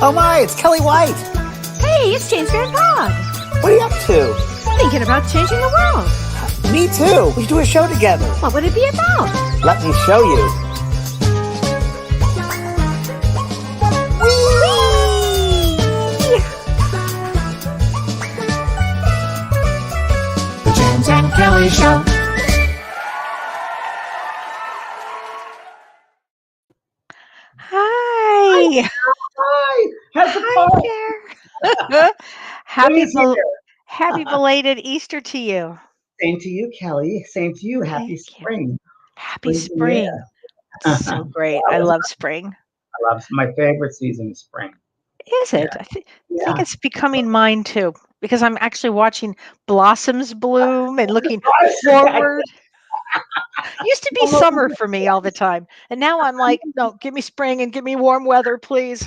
Oh my, it's Kelly White. Hey, it's James Van Pog. What are you up to? Thinking about changing the world. Me too. We should do a show together. What would it be about? Let me show you. The James and Kellee Show. Hi. Hi. How's the Hi there. Please here. Happy belated Easter to you. Same to you, Kelly. Same to you. Happy Thank you. spring. Happy Spring's in spring. the air. So great. I love spring. I love my favorite season is spring. Is it? Yeah. I think Yeah. it's becoming mine too, because I'm actually watching blossoms bloom and looking forward. Used to be summer for me all the time. And now I'm like, no, give me spring and give me warm weather, please.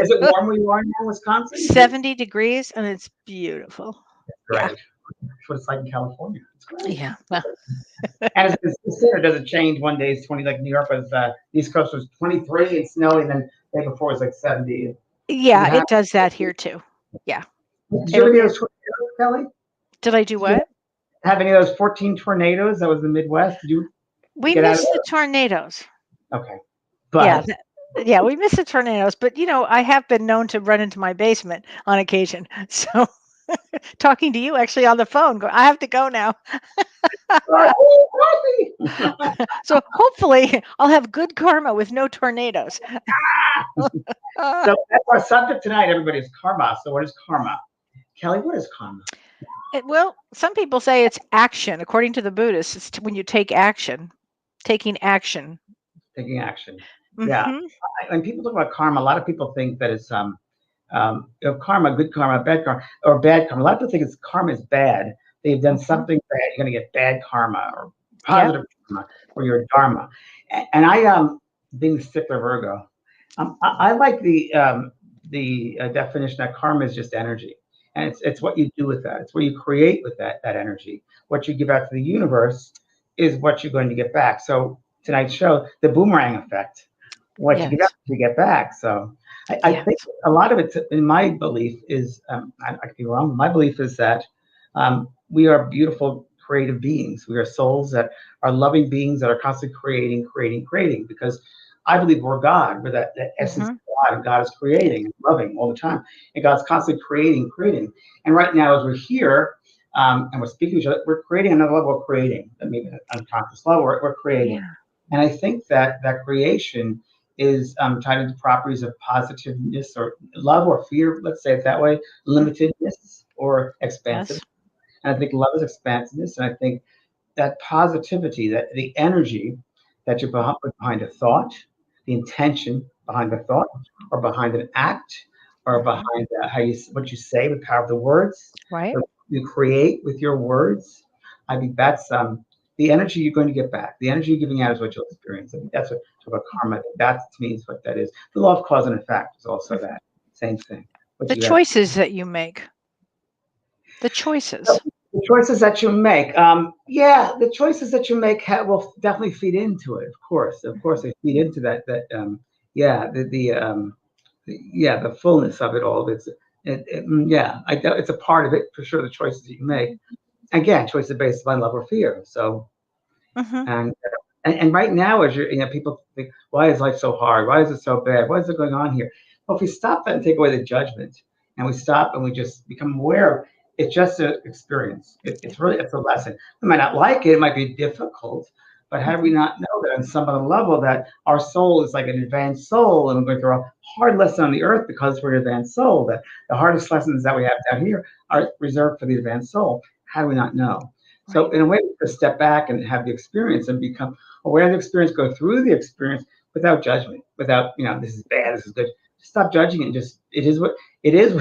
Is it warm where you are now in Wisconsin? 70 degrees and it's beautiful. Great. Yeah. That's what it's like in California. It's great. Yeah. Well, And does it change? One day it's 20, like New York was, the East Coast was 23 and snowy, and then the day before it was like 70. yeah, it does that here too. Yeah. Did you have any of those tornadoes, Kelly? Did I do what? Have any of those 14 tornadoes? That was the Midwest. Did you We get out of missed the tornadoes. Okay. But Yeah. Yeah, we missed the tornadoes, but I have been known to run into my basement on occasion. So talking to you actually on the phone, I have to go now. So hopefully I'll have good karma with no tornadoes. So that's our subject tonight, everybody, is karma. So what is karma? Kelly, what is karma? Well, some people say it's action. According to the Buddhists, it's when you take action, taking action. Taking action. Yeah. Mhm. When people talk about karma, a lot of people think that it's karma, good karma, bad karma, or bad karma. A lot of people think it's karma is bad. They've done something bad. You're going to get bad karma or positive karma or your dharma. And I, being the stickler Virgo, I like the definition that karma is just energy, and it's what you do with that. It's what you create with that energy. What you give out to the universe is what you're going to get back. So tonight's show, the boomerang effect. What you give out, you get back. So I think a lot of it, in my belief, is I could be wrong. My belief is that we are beautiful, creative beings. We are souls that are loving beings that are constantly creating. Because I believe we're God. We're that essence of God, and God is creating, loving all the time, and God's constantly creating. And right now, as we're here and we're speaking to each other, we're creating another level of creating. Maybe an unconscious level. We're creating, and I think that creation is tied into properties of positiveness or love or fear, let's say it that way, limitedness or expansive. Yes. And I think love is expansiveness. And I think that positivity, that the energy that you're behind a thought, the intention behind the thought, or behind an act, or behind what you say, the power of the words, right? What you create with your words. I think that's the energy you're going to get back. The energy you're giving out is what you'll experience. I think that's what about karma. That to me is what that is. The law of cause and effect is also that same thing. The choices that you make. The choices. So, the choices that you make. The choices that you make will definitely feed into it. Of course, they feed into that. The fullness of it all. It's a part of it for sure. The choices that you make. Again, choices based upon love or fear. So, and right now, as people think, why is life so hard? Why is it so bad? What is it going on here? Well, if we stop that and take away the judgment, and we stop and we just become aware, it's just an experience. It's a lesson. We might not like it. It might be difficult, but how do we not know that on some other level that our soul is like an advanced soul, and we're going through a hard lesson on the earth because we're an advanced soul. That the hardest lessons that we have down here are reserved for the advanced soul. How do we not know? So in a way, we just step back and have the experience and become aware of the experience, go through the experience without judgment, without, this is bad, this is good. Just stop judging it. Just, it is what, this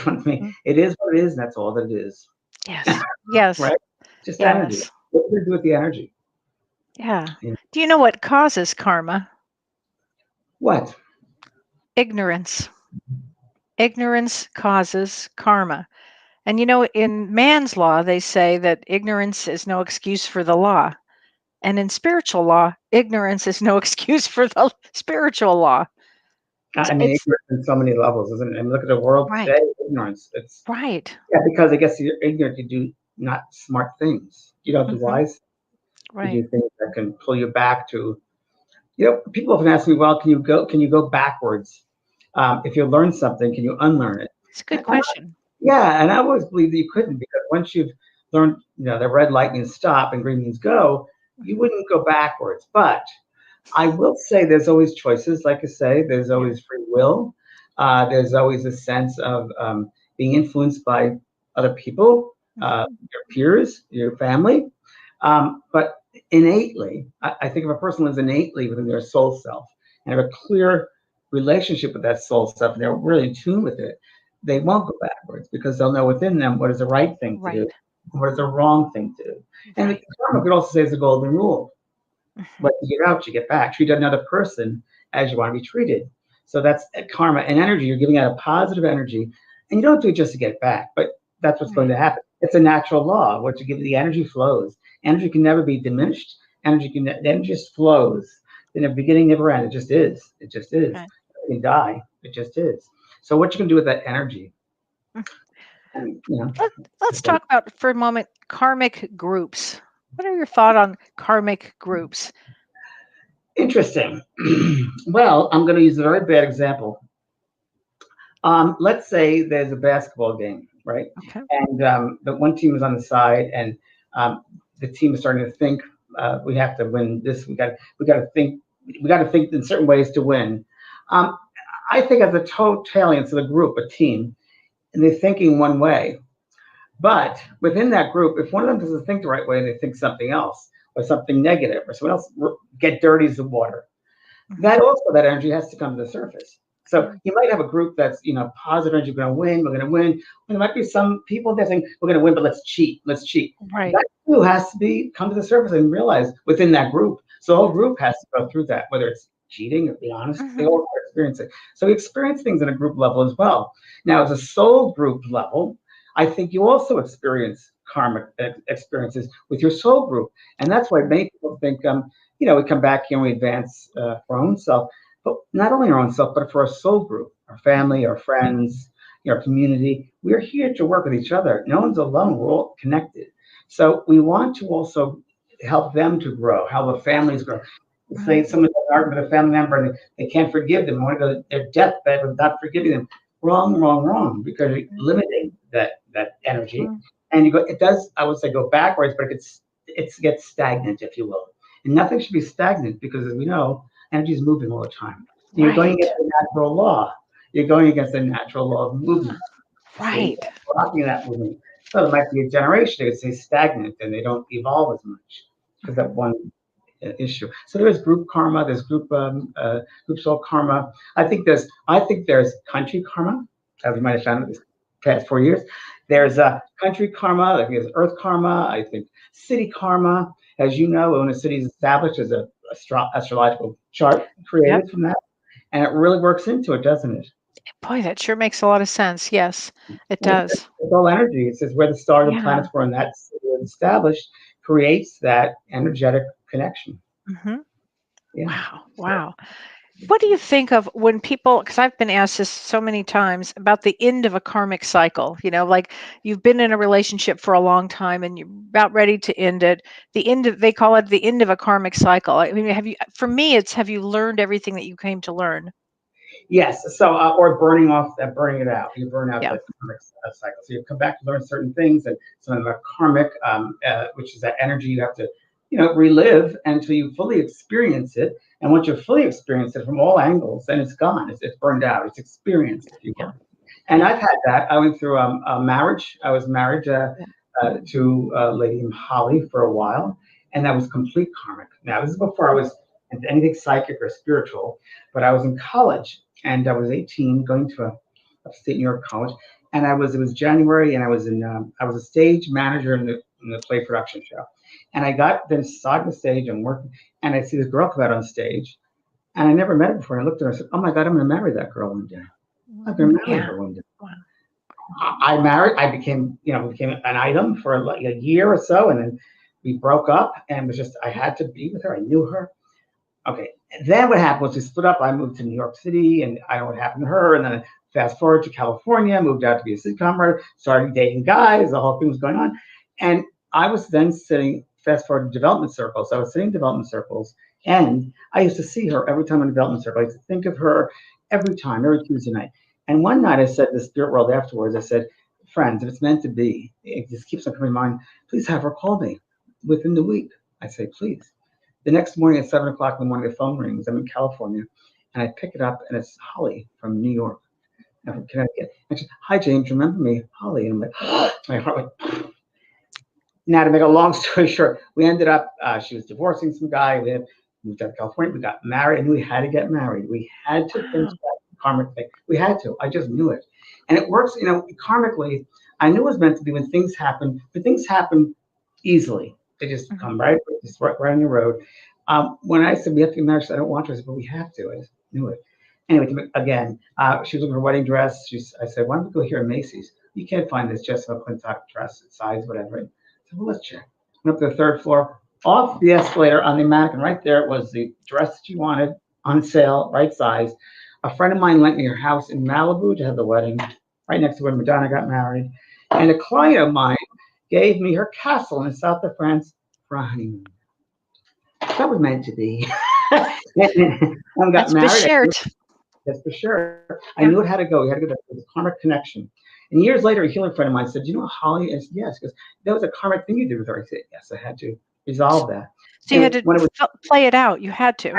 one thing, it is what it is, and that's all that it is. Yes. Yes. Right? Just energy. What do we do with the energy? Yeah. Do you know what causes karma? What? Ignorance. Ignorance causes karma. And in man's law, they say that ignorance is no excuse for the law. And in spiritual law, ignorance is no excuse for the spiritual law. I mean, It's ignorance in so many levels, isn't it? I mean, look at the world right, today. Ignorance. It's right. yeah, because I guess you're ignorant. You do not smart things. You don't do Hmm. wise. You Right. do things that can pull you back to. You know, people often ask me, "Well, can you go? Can you go backwards? If you learn something, can you unlearn it?" It's a good question. Yeah, and I always believed that you couldn't because once you've learned, the red light means stop and green means go, you wouldn't go backwards. But I will say there's always choices. Like I say, there's Yeah. always free will. There's always a sense of being influenced by other people, Hmm. your peers, your family. But innately, I think if a person lives innately within their soul self and have a clear relationship with that soul self, and they're really in tune with it, they won't go backwards because they'll know within them what is the right thing to do, Right. and what is the wrong thing to do. And the Right. karma could also say it's a golden rule. Hmm. What you get out, you get back. Treat another person as you want to be treated. So that's karma and energy. You're giving out a positive energy, and you don't do it just to get back, but that's what's going Right. to happen. It's a natural law. What you give, the energy flows. Energy can never be diminished. The energy just flows. In the beginning, never end. It just is. It just is. Okay. It can die. It just is. So what you can do with that energy, Mm. and, Let, let's talk about for a moment karmic groups. What are your thoughts on karmic groups? interesting. Well, I'm going to use a very bad example. Let's say there's a basketball game, right? Okay. And the one team is on the side, and um, the team is starting to think we have to win this. We got to think in certain ways to win. Um, I think as a totaliance of the group, a team, and they're thinking one way. But within that group, if one of them doesn't think the right way and they think something else or something negative, or someone else get dirties the water, Hmm. that also that energy has to come to the surface. So Mm. you might have a group that's positive energy, we're going to win, we're going to win. And there might be some people that think we're going to win, but let's cheat, let's cheat. Right. That too has to be come to the surface and realize within that group. So the whole group has to go through that, whether it's cheating or be honest, they Hmm. all experience it. So we experience things at a group level as well. Now, as a soul group level, I think you also experience karmic experiences with your soul group, and that's why many people think we come back here and we advance for our own self, but not only our own self, but for our soul group, our family, our friends, our community. We're here to work with each other. No one's alone. We're all connected. So we want to also help them to grow, help the families grow. Say Right. someone has an argument with a family member and they can't forgive them, want to go to their deathbed without forgiving them. Wrong, wrong, wrong, because you're limiting that energy. Mhm. And you go, it does, I would say, go backwards, but it gets stagnant, if you will. And nothing should be stagnant because, as we know, energy is moving all the time. And you're going Right. against the natural law. You're going against the natural law of movement. See, Right. blocking that movement. So there might be a generation they would say stagnant and they don't evolve as much because that Mhm. one issue. So there is group karma. There's group soul karma. I think there's country karma, as we might have found in this past 4 years. There's country karma. I think there's earth karma. I think city karma. As you know, when a city is established, there's a astrological chart Yep. created from that, and it really works into it, doesn't it? Boy, that sure makes a lot of sense. Yes, it And does. it's all energy. It says where the stars and Yeah. planets were, and that city was established creates that energetic connection. Hmm. Yeah. Wow. Wow. What do you think of when people, because I've been asked this so many times about the end of a karmic cycle, like you've been in a relationship for a long time and you're about ready to end it. They call it the end of a karmic cycle. I mean, for me, it's have you learned everything that you came to learn? Yes. So, or burning it out. You burn out Yeah. the karmic cycle. So you come back to learn certain things, and some of them are karmic, which is that energy you have to, relive until you fully experience it. And once you fully experience it from all angles, then it's gone. It's burned out. It's experienced, if you Yeah. will. And I've had that. I went through a marriage. I was married Yeah. to a lady named Holly for a while, and that was complete karmic. Now, this is before I was into anything psychic or spiritual, but I was in college, and I was 18, going to a upstate New York college, and it was January, and I was a stage manager in the play production show, and I got then started the stage and working, and I see this girl come out on stage, and I never met her before. And I looked at her and I said, "Oh my God, I'm going to marry that girl one day. I'm going to marry Yeah. her one day." Wow. I married. I became an item for like a year or so, and then we broke up. And it was just I had to be with her. I knew her. Okay, Then what happened was we split up. I moved to New York City, and I know what happened to her. And then fast forward to California, moved out to be a sitcomer, started dating guys. The whole thing was going on, and I was then sitting. Fast forward to development circles. I was sitting in development circles, and I used to see her every time in a development circle. I used to think of her every time, every Tuesday night. And one night I said to the spirit world afterwards, I said, friends, if it's meant to be, it just keeps on coming to mind, please have her call me within the week. I say, please. The next morning at 7 o'clock in the morning, the phone rings. I'm in California, and I pick it up, and it's Holly from New York, from Connecticut. And she said, hi, James, remember me? Holly. And I'm like, my heart went. Now, to make a long story short, we ended up, she was divorcing some guy. We moved out to California. We got married, and we had to get married. We had to finish that karmic thing. We had to. I just knew it. And it works, karmically. I knew it was meant to be when things happen. But things happen easily. They just come right on your road. When I said we have to get married, she said, I don't want to. I said, but we have to. I just knew it. Anyway, again, she was looking for a wedding dress. I said, why don't we go here at Macy's? You can't find this Jessica McClintock dress, size, whatever. I said, well, let's check. Went up to the third floor, off the escalator on the mannequin. Right there was the dress that you wanted, on sale, right size. A friend of mine lent me her house in Malibu to have the wedding, right next to where Madonna got married. And a client of mine gave me her castle in the south of France for a honeymoon. That was meant to be. When got That's for married, sure. that's for sure. I knew it had to go. We had to go to the karmic connection. And years later, a healing friend of mine said, do you know what Holly is? Yes. Because that was a karmic thing you did with her. I said, yes, I had to resolve that. So you had to play it out. You had to.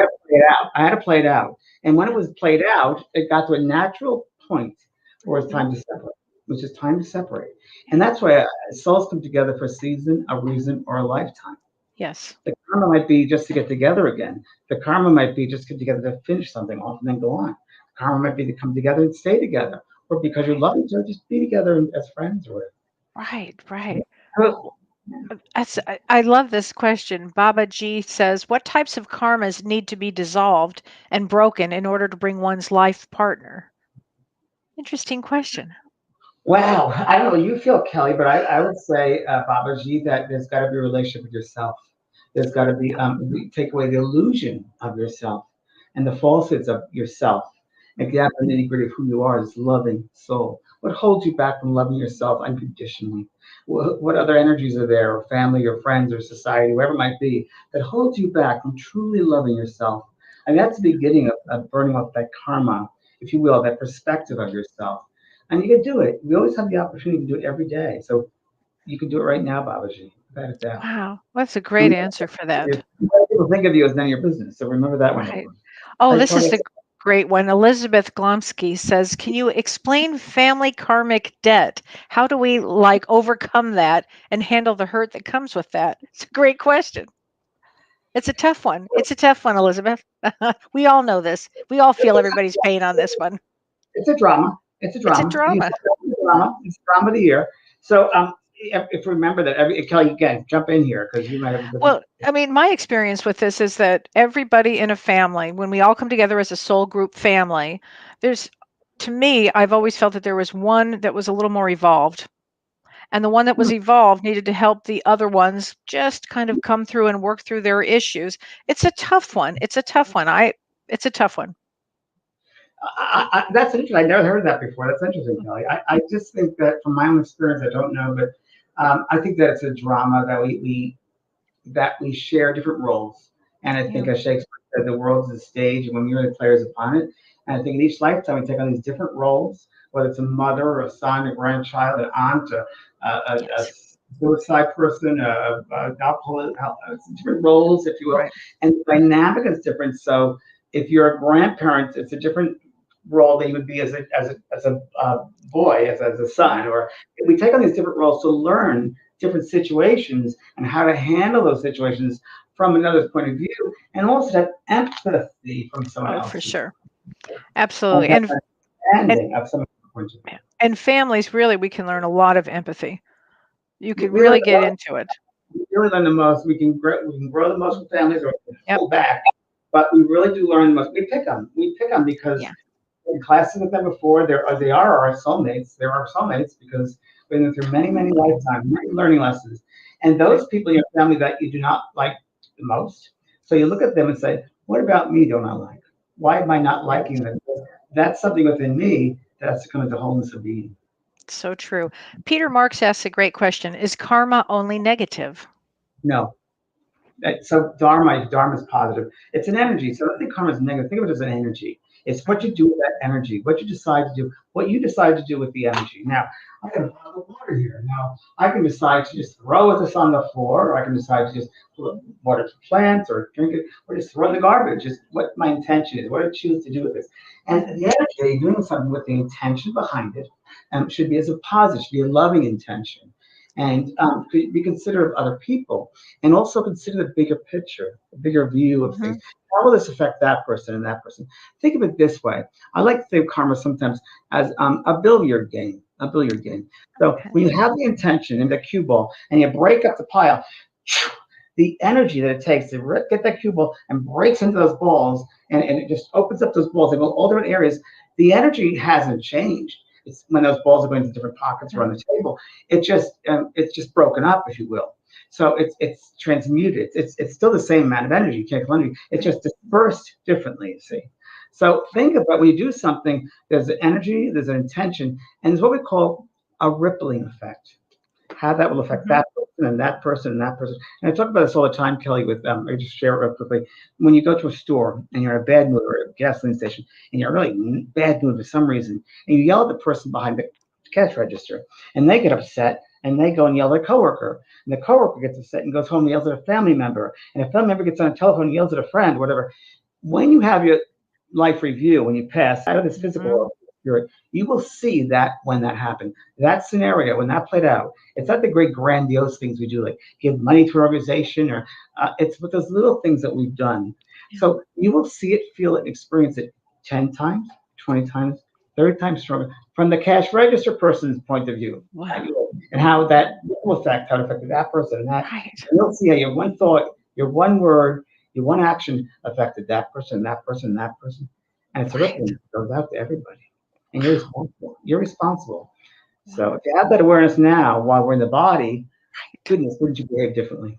I had to play it out. And when it was played out, it got to a natural point where it's time to separate, which is time to separate. And that's why souls come together for a season, a reason, or a lifetime. Yes. The karma might be just to get together again. The karma might be just to get together to finish something off and then go on. The karma might be to come together and stay together. Or because you love each other, just be together as friends or whatever. Right. I love this question. Baba G says, what types of karmas need to be dissolved and broken in order to bring one's life partner? Interesting question. Wow. I don't know. You feel, Kelly, but I would say, Baba G, that there's got to be a relationship with yourself. There's got to be, take away the illusion of yourself and the falsehoods of yourself. And get out the nitty gritty of who you are, this loving soul. What holds you back from loving yourself unconditionally? What other energies are there, or family, or friends, or society, whoever it might be, that holds you back from truly loving yourself? And that's the beginning of burning off that karma, if you will, that perspective of yourself. And you can do it. We always have the opportunity to do it every day. So you can do it right now, Babaji. Without a doubt. Wow, that's a great answer for that. People think of you as none of your business. So remember that one. Right. Oh, this is the great one. Elizabeth Glomsky says, can you explain family karmic debt? How do we overcome that and handle the hurt that comes with that? It's a great question. It's a tough one. It's a tough one, Elizabeth. We all know this. We all feel everybody's pain on this one. It's a drama. It's a drama. It's drama of the year. So if we remember that, Kelly, again, jump in here because you might have. Well, I mean, my experience with this is that everybody in a family, when we all come together as a soul group family, to me, I've always felt that there was one that was a little more evolved. And the one that was evolved needed to help the other ones just kind of come through and work through their issues. It's a tough one. It's a tough one. It's a tough one. That's interesting. I never heard that before. That's interesting, Kelly. I just think that from my own experience, I don't know, but I think that it's a drama that we share different roles. And I think as Shakespeare said, the world is a stage and we're merely players upon it. And I think in each lifetime we take on these different roles, whether it's a mother or a son, a grandchild, an aunt, a suicide person, different roles, if you will. Right. And the dynamic is different. So if you're a grandparent, it's a different role that you would be as a boy, as a son. Or we take on these different roles to learn different situations and how to handle those situations from another's point of view, and also have empathy from someone else. For sure. Absolutely. And families, really, we can learn a lot of empathy. You can really get into it. We really learn the most. We can grow the most with families, or pull back. But we really do learn the most. We pick them. Because in classes with them before, they are our soulmates. They're our soulmates because we've been through many, many lifetimes, many learning lessons. And those people in your family that you do not like the most, so you look at them and say, What about me don't I like? Why am I not liking them? That's something within me that has to come into wholeness of being. So true. Peter Marks asks a great question. Is karma only negative? No. So dharma is positive. It's an energy. So I don't think karma is negative. Think of it as an energy. It's what you do with that energy, what you decide to do, what you decide to do with the energy. Now, I got a bottle of water here. Now, I can decide to just throw this on the floor, or I can decide to just put water to plants, or drink it, or just throw it in the garbage. Just what my intention is, what I choose to do with this. And the energy, doing something with the intention behind it, should be as a positive, should be a loving intention, and be considerate of other people, and also consider the bigger picture, the bigger view of Hmm. things. How will this affect that person and that person? Think of it this way. I like to think of karma sometimes as a billiard game. A billiard game. So Okay. when you have the intention in the cue ball and you break up the pile, the energy that it takes to get that cue ball and breaks into those balls, and it just opens up those balls. They go all different areas. The energy hasn't changed. It's when those balls are going to different pockets around the table. It's just broken up, if you will. So it's transmuted. It's still the same amount of energy, chemical energy. It's just dispersed differently. You see. So think about when you do something. There's an energy, there's an intention, and there's what we call a rippling effect. How that will affect Hmm. that person and that person and that person. And I talk about this all the time, Kelly. With I just share it real quickly. When you go to a store and you're in a bad mood, or a gasoline station, and you're really in bad mood for some reason, and you yell at the person behind the cash register, and they get upset, and they go and yell at a coworker, and the coworker gets upset and goes home and yells at a family member, and a family member gets on the telephone and yells at a friend, whatever. When you have your life review, when you pass out of this physical Hmm. world, spirit, you will see that when that happened, that scenario, when that played out, it's not the great grandiose things we do, like give money to an organization, or it's with those little things that we've done. So you will see it, feel it, and experience it 10 times, 20 times, 30 times stronger from the cash register person's point of view. Wow. And how that will affect, how it affected that person and that. Right. And you'll see how your one thought, your one word, your one action affected that person, that person, that person. And it's a Right. ripple that goes out to everybody. And you're responsible. You're responsible. So Wow. if you have that awareness now while we're in the body, goodness, wouldn't you behave differently?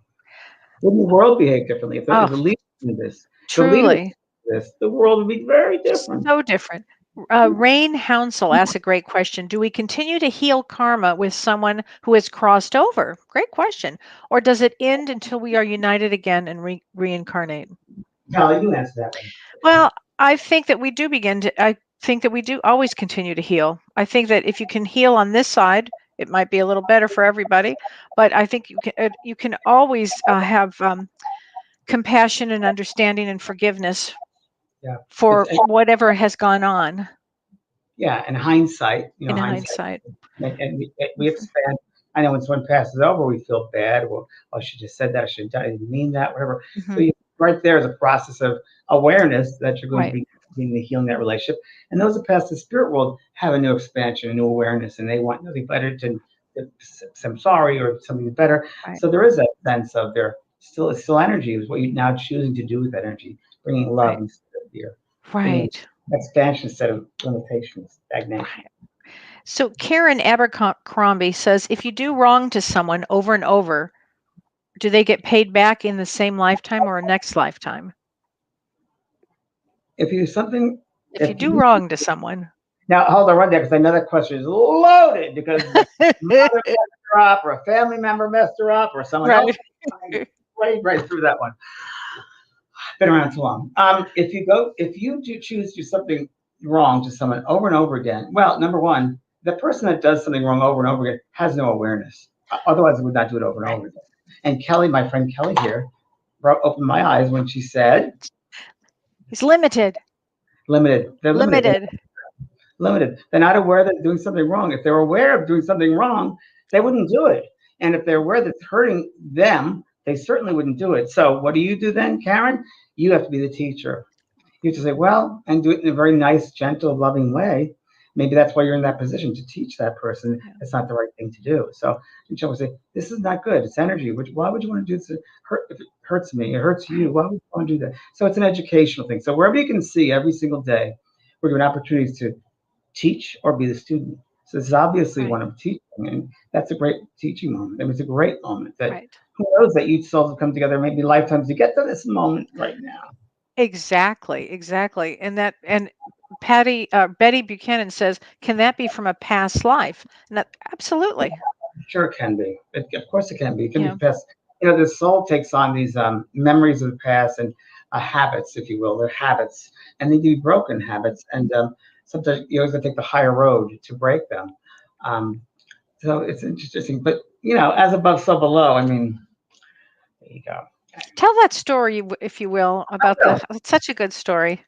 Wouldn't the world behave differently? If Oh, the leaders do this, the leaders truly. do this, the world would be very different. So different. Rain Hounsel asks a great question. Do we continue to heal karma with someone who has crossed over? Great question. Or does it end until we are united again and reincarnate? Kelly, you answer that one. Well, I think that we do I think that we do always continue to heal. I think that if you can heal on this side, it might be a little better for everybody. But I think you can always have compassion and understanding and forgiveness Yeah. It's, for whatever has gone on yeah, and hindsight, in hindsight, hindsight. and we expand. I know when someone passes over, we feel bad. Well, I should have said that. I should have done. I didn't mean that. Whatever. So Hmm. right there is a process of awareness that you're going to Right. be continuing to heal that relationship. And those that pass the spirit world have a new expansion, a new awareness, and they want nothing better to say I'm sorry or something better. Right. So there is a sense of there it's still energy. Is what you're now choosing to do with that energy, bringing love Right. instead of fear, bringing Right. expansion instead of limitations, stagnation. Right. So Karen Abercrombie says, if you do wrong to someone over and over, do they get paid back in the same lifetime or a next lifetime? If you something, If you if do you wrong to someone. now hold on right there because I know that question is loaded because the mother messed her up, or a family member messed her up, or someone else. Right. Right through that one. Been around too long. If you do choose to do something wrong to someone over and over again, well, number one, the person that does something wrong over and over again has no awareness. Otherwise, it would not do it over and Right. over again. And Kelly, my friend Kelly here, opened my eyes when she said, He's limited. "Limited. They're limited. Limited. Limited. They're not aware that they're doing something wrong. If they're aware of doing something wrong, they wouldn't do it. And if they're aware that it's hurting them, they certainly wouldn't do it. So what do you do then, Karen? You have to be the teacher. You have to say, well, and do it in a very nice, gentle, loving way. Maybe that's why you're in that position to teach that person Yeah. it's not the right thing to do. So and she'll say, this is not good. It's energy. Why would you want to do this? If it hurts me, it hurts you. Right. Why would you want to do that? So it's an educational thing. So wherever you can see every single day, we're given opportunities to teach or be the student. So this is obviously Right. one of teaching, and that's a great teaching moment. It was a great moment that Right. who knows that each souls have come together maybe lifetimes to get to this moment right now. Exactly, exactly. And Betty Buchanan says, can that be from a past life? And that absolutely. Sure, it can be. Of course, it can be. It can be Yeah. past. The soul takes on these memories of the past and habits, if you will. They're habits, and they do broken habits. And sometimes you always got to take the higher road to break them. Um, so it's interesting. But as above, so below. I mean, there you go. Tell that story, if you will, about Well, it's such a good story.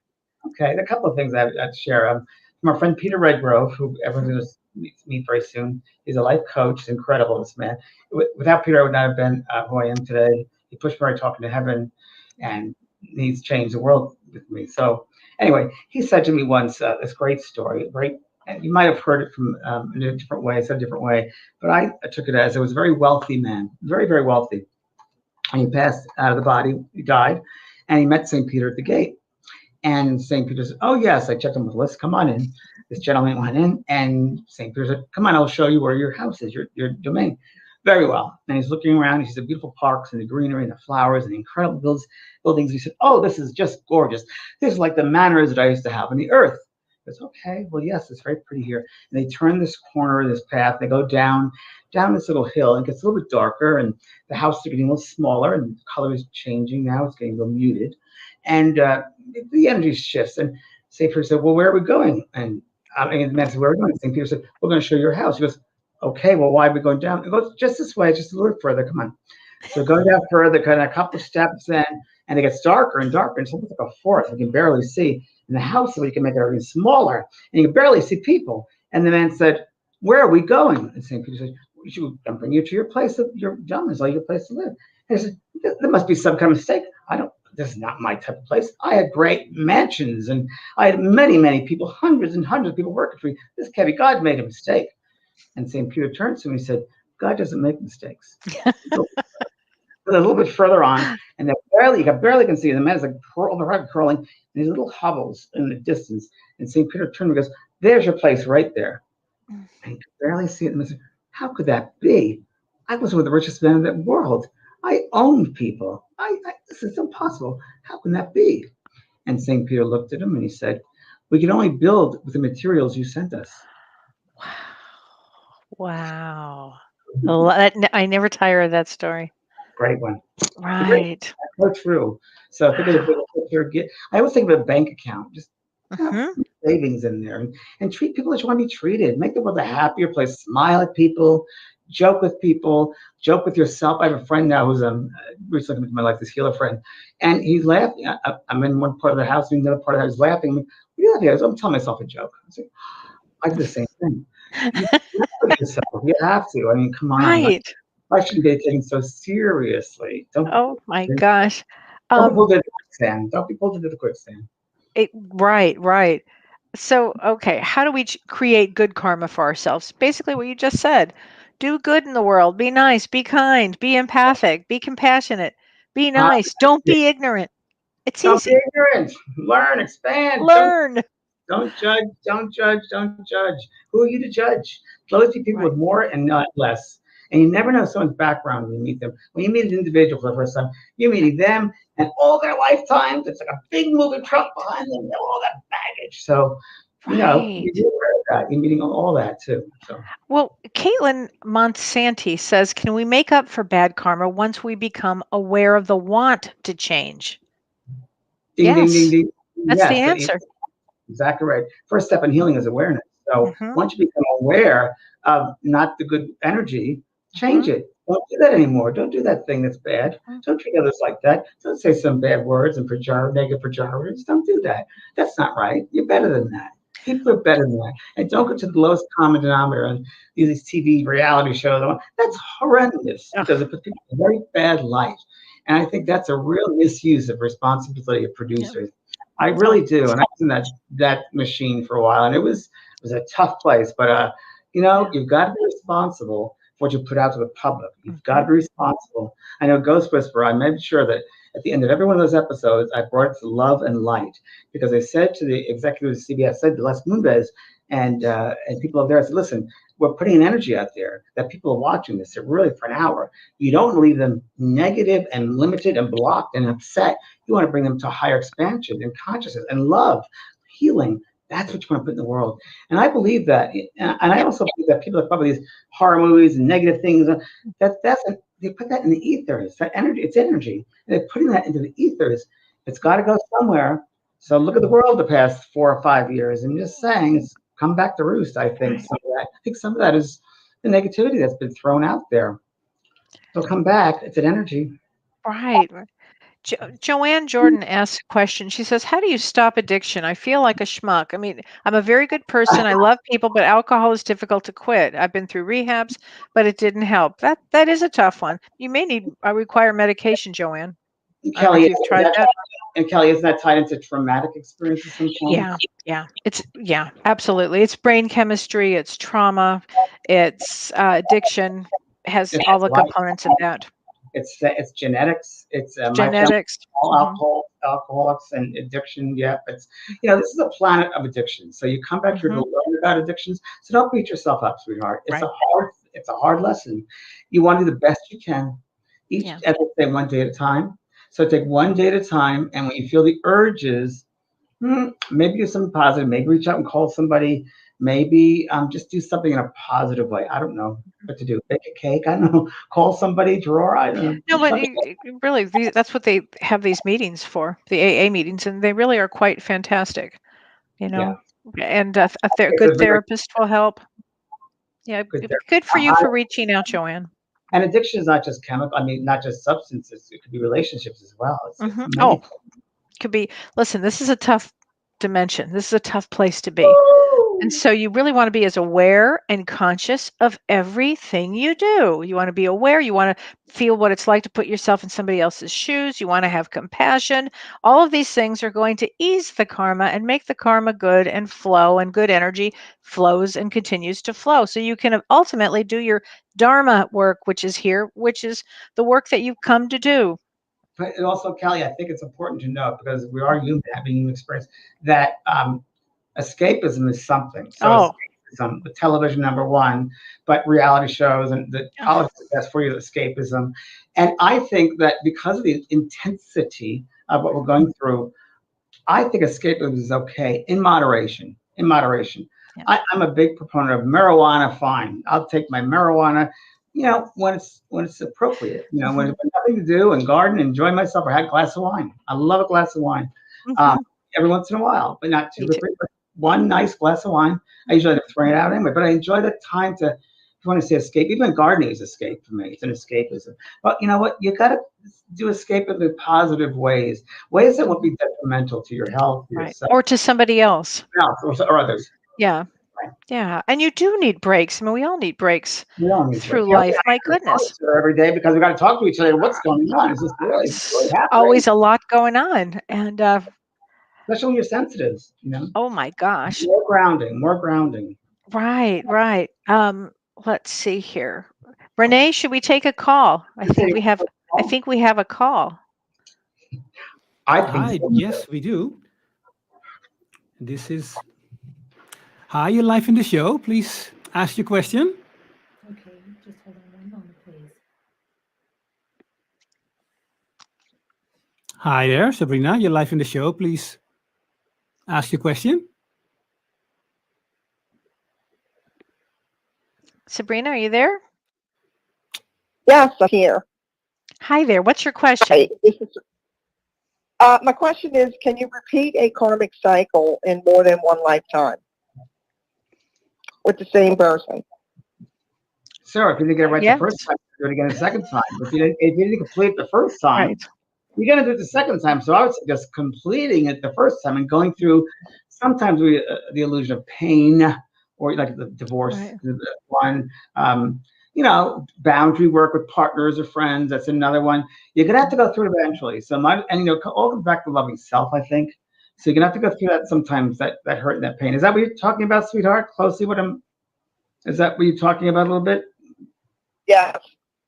okay, a couple of things I'd share. From our friend Peter Redgrove, who everyone's Mhm. going to meet very soon. He's a life coach. He's incredible, this man. Without Peter, I would not have been who I am today. He pushed me right talking to heaven, and he's changed the world with me. So, anyway, he said to me once this great story, and you might have heard it from in a different way, said a different way, but I took it as it was a very wealthy man, very, very wealthy. And he passed out of the body, he died, and he met St. Peter at the gate. And St. Peter said, "Oh, yes, I checked on the list. Come on in." This gentleman went in, and St. Peter said, "Come on, I'll show you where your house is, your domain." Very well. And he's looking around. He sees the beautiful parks and the greenery and the flowers and the incredible buildings. He said, "Oh, this is just gorgeous. This is like the manners that I used to have on the earth." He goes, "Okay, well, yes, it's very pretty here." And they turn this corner of this path. They go down this little hill, and it gets a little bit darker, and the house is getting a little smaller, and the color is changing now. It's getting a little muted, and the energy shifts. And St. Peter said, "Well, where are we going?" And the man said, "Where are we going?" St. Peter said, "We're going to show you your house." He goes, "Okay, well, why are we going down?" He goes, "Just this way, just a little further. Come on." So going down further, kind of a couple of steps in, and it gets darker and darker. And it's almost like a forest. We can barely see. And the house, so we can make it even smaller, and you can barely see people. And the man said, "Where are we going?" And St. Peter said, "I'm bringing you to your place of your dome, is like your place to live." And he said, "There must be some kind of mistake. I don't. This is not my type of place. I had great mansions, and I had many, many people, hundreds and hundreds of people working for me. This can't be. God made a mistake." And St. Peter turns to him and he said, "God doesn't make mistakes." So a little bit further on, and you can see the man is like the rug curling, and these little hovels in the distance. And St. Peter turned and goes, "There's your place right there." And he could barely see it. And he said, "How could that be? I was one of the richest men in the world. I owned people. This is impossible. How can that be?" And St. Peter looked at him and he said, "We can only build with the materials you sent us." Wow. I never tire of that story. Great one. It's a great Right. so true. So think of the Wow. bigger picture. I always think of a bank account. Just have Hmm. some savings in there, and treat people as you want to be treated. Make the world a happier place. Smile at people, joke with people, joke with yourself. I have a friend now who's recently come into my life, this healer friend, and he's laughing. I'm in one part of the house, in another part of the house, he's laughing. What are you laughing at? I'm telling myself a joke. I do the same thing. You laugh at yourself. You have to. I mean, come on. Right. Life shouldn't be taken so seriously. Oh my gosh. Don't be Um, pulled into the quicksand. Don't be pulled into the quicksand. right, right. So, okay, how do we create good karma for ourselves? Basically, what you just said. Do good in the world. Be nice. Be kind. Be empathic. Be compassionate. Be nice. Don't Positive. be ignorant. It's Don't be easy. ignorant. Learn, expand. Learn. Don't judge. Don't judge. Don't judge. Who are you to judge? Always see people Right. with more and not less. And you never know someone's background when you meet them. When you meet an individual for the first time, you're meeting them and all their lifetimes. It's like a big moving truck behind them, and all that baggage. So, Right. you do aware of that. You're meeting all that too. So, Well, Caitlin Monsanti says, can we make up for bad karma once we become aware of the want to change? ding, ding, ding, Yes, ding. that's the Yes, answer. exactly right. First step in healing is awareness. So Hmm. once you become aware of not the good energy, change Hmm. it. Don't do that anymore. Don't do that thing that's bad. Don't treat others like that. Don't say some bad words and negative pejoratives. Don't do that. That's not right. You're better than that. People are better than that. And don't go to the lowest common denominator and these TV reality shows. That's horrendous because Ugh, it puts people in a very bad light. And I think that's a real misuse of responsibility of yeah. producers. I Oh, really do, and I was in that machine for a while, and it was a tough place. But yeah. you've got to be responsible for what you put out to the public. You've got to Hmm. be responsible. I know Ghost Whisperer. I made sure that at the end of every one of those episodes, I brought it to love and light because I said to the executive of CBS, said to Les Moonves, and people over there. I said, listen, we're putting an energy out there that people are watching this. Really for an hour. You don't want to leave them negative and limited and blocked and upset. You want to bring them to higher expansion and consciousness and love, healing. That's what you want to put in the world. And I believe that. And I also believe that people that probably these horror movies and negative things, they put that in the ethers. That energy, it's energy. And they're putting that into the ethers. It's got to go somewhere. So look at the world the past 4 or 5 years, and just saying it's come back to roost. I think some of that is the negativity that's been thrown out there. It'll come back. It's an energy. Right. Joanne Jordan asks a question. She says, "How do you stop addiction? I feel like a schmuck. I mean, I'm a very good person. I love people, but alcohol is difficult to quit. I've been through rehabs, but it didn't help. That is a tough one. You may need require medication, Joanne. I don't know Kelly, if you've tried that. and Kelly, isn't that tied into traumatic experiences sometimes? Yeah, absolutely. It's brain chemistry. It's trauma. It's addiction. Has It's all the life. components of that. It's genetics. It's my family, Genetics. all alcoholics and addiction. Yep. This is a planet of addiction. So you come back here to learn about addictions. So don't beat yourself up, sweetheart. Right. It's a hard lesson. You want to do the best you can. Yeah. As I say, one day at a time. So take one day at a time. And when you feel the urges, maybe do something positive. Maybe reach out and call somebody. Maybe just do something in a positive way. I don't know what to do. Bake a cake. I don't know. Call somebody. Draw. I don't know. No, but really, that's what they have these meetings for, the AA meetings, and they really are quite fantastic. Yeah. And a good therapist will help. Yeah, good for you for reaching out, Joanne. And addiction is not just chemical. I mean, not just substances. It could be relationships as well. Oh, could be. Listen, this is a tough dimension. This is a tough place to be. And so you really want to be as aware and conscious of everything you do. You want to be aware. You want to feel what it's like to put yourself in somebody else's shoes. You want to have compassion. All of these things are going to ease the karma and make the karma good and flow, and good energy flows and continues to flow. So you can ultimately do your dharma work, which is here, which is the work that you've come to do. But also, Kelly, I think it's important to know, because we are human, having human experience, that escapism is something. So escapism, the television number one, but reality shows and the politics that's for you is escapism. And I think that because of the intensity of what we're going through, I think escapism is okay in moderation. In moderation. Yeah. I'm a big proponent of marijuana. Fine, I'll take my marijuana. When it's appropriate. When there's nothing to do and garden, enjoy myself, or have a glass of wine. I love a glass of wine. Every once in a while, but not two or three. But one nice glass of wine. I usually end up throwing it out anyway, but I enjoy the time to, if you want to say escape, even gardening is escape for me. It's an escapism. But you know what? You got to do escape in positive ways that won't be detrimental to your health, yourself, or to somebody else. Or others. Yeah. Yeah, and you do need breaks. I mean, we all need breaks through life. My goodness, every day, because we got to talk to each other. What's going on? It's just really always a lot going on, and especially when you're sensitive. Oh my gosh. More grounding. Right. Let's see here. Renee, should we take a call? I think we have a call. Yes, we do. This is. Hi, you're live in the show. Please ask your question. Okay, just hold on one moment, please. Hi there, Sabrina. You're live in the show. Please ask your question. Sabrina, are you there? Yes, I'm here. Hi there. What's your question? Hi, my question is, can you repeat a karmic cycle in more than one lifetime with the same person? Sure, if you didn't get it right the first time, do it again the second time. If you didn't complete the first time, you're going to do it the second time. So I would suggest completing it the first time and going through, sometimes the illusion of pain, or like the divorce, one, boundary work with partners or friends. That's another one. You're going to have to go through it eventually. So all comes back to loving self, I think. So you're going to have to go through that sometimes, that hurt and that pain. Is that what you're talking about, sweetheart? Closely is that what you're talking about a little bit? Yeah.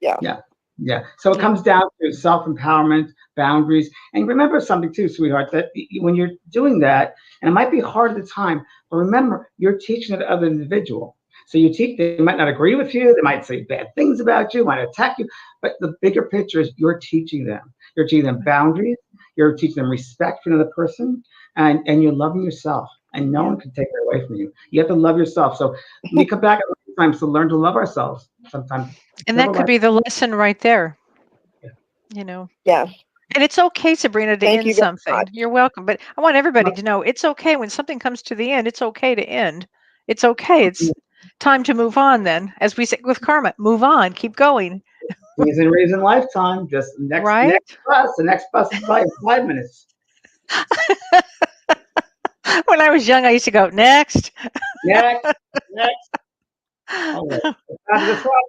Yeah. Yeah. So it Yeah. comes down to self-empowerment, boundaries, and remember something too, sweetheart, that when you're doing that, and it might be hard at the time, but remember, you're teaching it to other individual. So you teach, they might not agree with you, they might say bad things about you, might attack you, but the bigger picture is you're teaching them. You're teaching them boundaries, you're teaching them respect for another person, and you're loving yourself. And no Yeah. one can take that away from you. You have to love yourself. So when we come back at times to learn to love ourselves, sometimes And live a that could life. be the lesson right there, Yeah. you know. Yes. And it's okay, Sabrina, to Thank end you very something. much. You're welcome. But I want everybody to know it's okay when something comes to the end. It's okay to end. It's okay. It's time to move on then. As we say with karma, move on, keep going. Season reason lifetime. Just next Right? bus. The next bus is by 5 minutes. When I was young, I used to go, next. Next, next. All right. After this rock,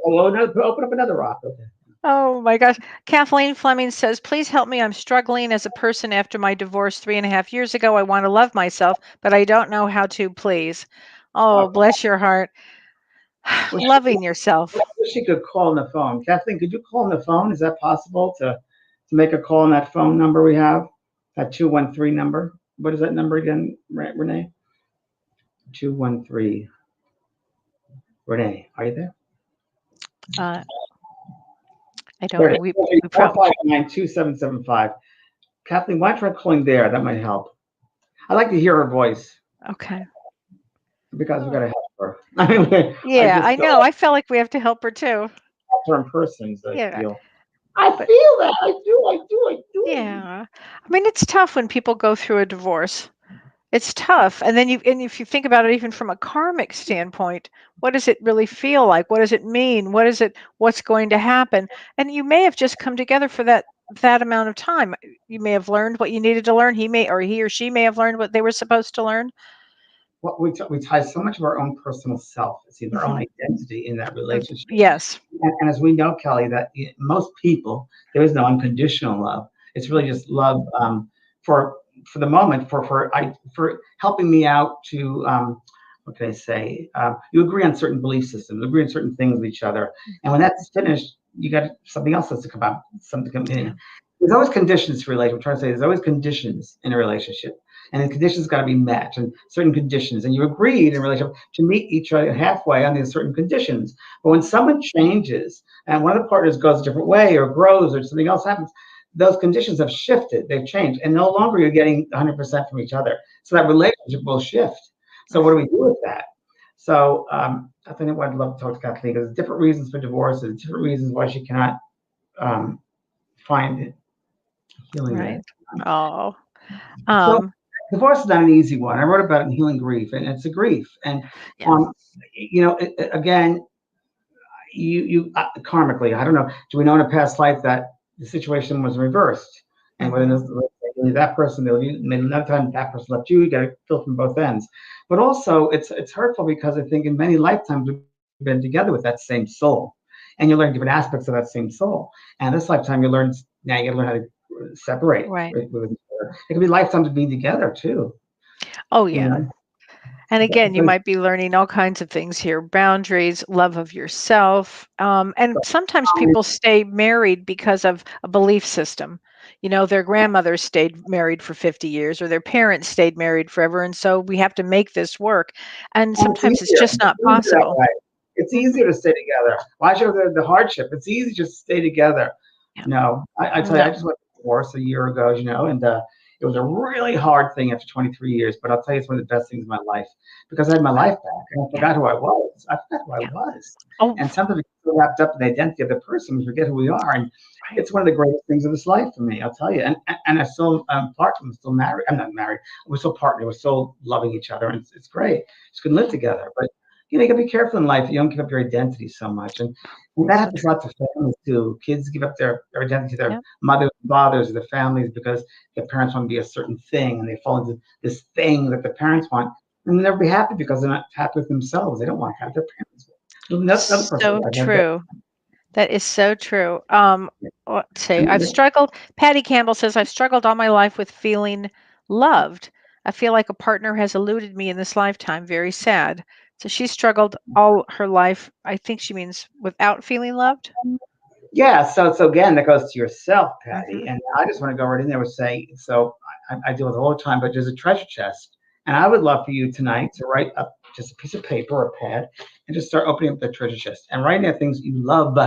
open up another rock. Okay. Oh my gosh. Kathleen Fleming says, please help me. I'm struggling as a person after my divorce 3.5 years ago. I want to love myself, but I don't know how to, please. Oh, Okay. bless your heart. Wish, Loving yourself. wish you could call on the phone. Kathleen, could you call on the phone? Is that possible to make a call on that phone number we have? That 213 number. What is that number again, Renee? 213. Renee, are you there? Uh, I There don't it know. is. We probably 459-2775. Kathleen, why don't you try calling there? That might help. I'd like to hear her voice okay. because we got Oh. to help her. I mean, I Yeah, just I feel know. I felt like we have to help her too. help her in person. So I Yeah, feel. I but feel that. I do. I do. I do. yeah. I mean, it's tough when people go through a divorce. It's tough. And then and if you think about it even from a karmic standpoint, what does it really feel like? What does it mean? What's going to happen? And you may have just come together for that amount of time. You may have learned what you needed to learn. He or she may have learned what they were supposed to learn. What we tie so much of our own personal self, it's our own Mhm. identity in that relationship. Yes. And as we know, Kelly, that most people there is no unconditional love. It's really just love for the moment for helping me out to what can I say? You agree on certain belief systems, agree on certain things with each other, and when that's finished, you got something else has to come out, something to come Yeah. in. There's always conditions for relationship. I'm trying to say there's always conditions in a relationship, and the conditions got to be met, and certain conditions, and you agreed in a relationship to meet each other halfway on these certain conditions. But when someone changes and one of the partners goes a different way or grows or something else happens, those conditions have shifted, they've changed, and no longer you're getting 100% from each other. So that relationship will shift. So what do we do with that? So I think I'd love to talk to Kathleen because there's different reasons for divorce, there's different reasons why she cannot um, find healing Right. there. Oh. So Um, divorce is not an easy one. I wrote about it in Healing Grief, and it's a grief. And yeah. again, karmically, I don't know. Do we know in a past life that the situation was reversed? And when Mhm. that person, maybe another time that person left you, you got to feel from both ends. But also, it's hurtful because I think in many lifetimes we've been together with that same soul, and you learn different aspects of that same soul. And this lifetime, you learn now you got to learn how to separate. Right. With each other. It can be lifetimes of being together too. Oh You yeah. know, And again, you so might be learning all kinds of things here: boundaries, love of yourself. And sometimes people stay married because of a belief system. Their grandmothers stayed married for 50 years or their parents stayed married forever. And so we have to make this work. And and it's sometimes it's easier. just not It's easier that possible. way. It's Mhm. easier to stay together. Why show the hardship? It's easy just to stay together. Yeah. No, I tell you, I No. just went through divorce a year ago, and it was a really hard thing after 23 years. But I'll tell you, it's one of the best things in my life because I had my life back and I Yeah. forgot who I was. I forgot who I Yeah. was. Oh, And sometimes we get so wrapped up in the identity of the person, we forget who we are. And right. it's one of the greatest things of this life for me. I'll tell you. And I still partner. I'm still married. I'm not married. We're still partnering. We're still loving each other, and it's great. Just can live together, but. You gotta be careful in life. You don't give up your identity so much, and that So happens a true. lot to families too. Kids give up their identity to their Yeah. mothers, fathers, or their families because their parents want to be a certain thing, and they fall into this thing that the parents want, and they'll never be happy because they're not happy with themselves. They don't want to have their parents. Another person. So true. That is so true. Let's see. I've And struggled. Patty Campbell says, I've struggled all my life with feeling loved. I feel like a partner has eluded me in this lifetime. Very sad. So she struggled all her life. I think she means without feeling loved. Yeah, so again, that goes to yourself, Patty. Mhm. And I just want to go right in there and say, so I deal with it all the time, but there's a treasure chest. And I would love for you tonight to write up just a piece of paper or a pad and just start opening up the treasure chest and writing down things you love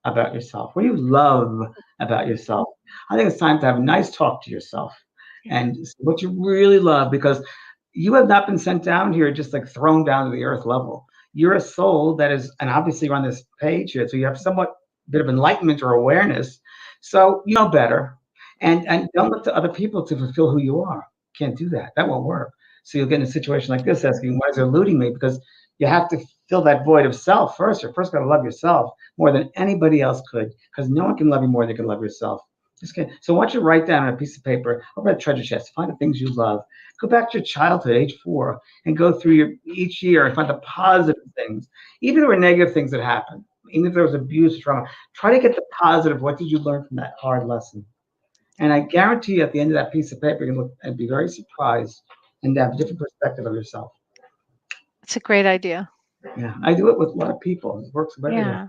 about yourself. What do you love about yourself? I think it's time to have a nice talk to yourself and what you really love, because you have not been sent down here just like thrown down to the earth level. You're a soul that is, and obviously you're on this page here, so you have somewhat bit of enlightenment or awareness. So you know better. And don't look to other people to fulfill who you are. Can't do that. That won't work. So you'll get in a situation like this asking, why is it eluding me? Because you have to fill that void of self first. You're first got to love yourself more than anybody else could, because no one can love you more than you can love yourself. Just kidding. So I want you to write down on a piece of paper, open a treasure chest, find the things you love. Go back to your childhood, age 4, and go through your each year and find the positive things, even if there were negative things that happened, even if there was abuse, trauma. Try to get the positive. What did you learn from that hard lesson? And I guarantee you, at the end of that piece of paper, you can look and be very surprised and have a different perspective of yourself. It's a great idea. Yeah, I do it with a lot of people. It works better. Yeah,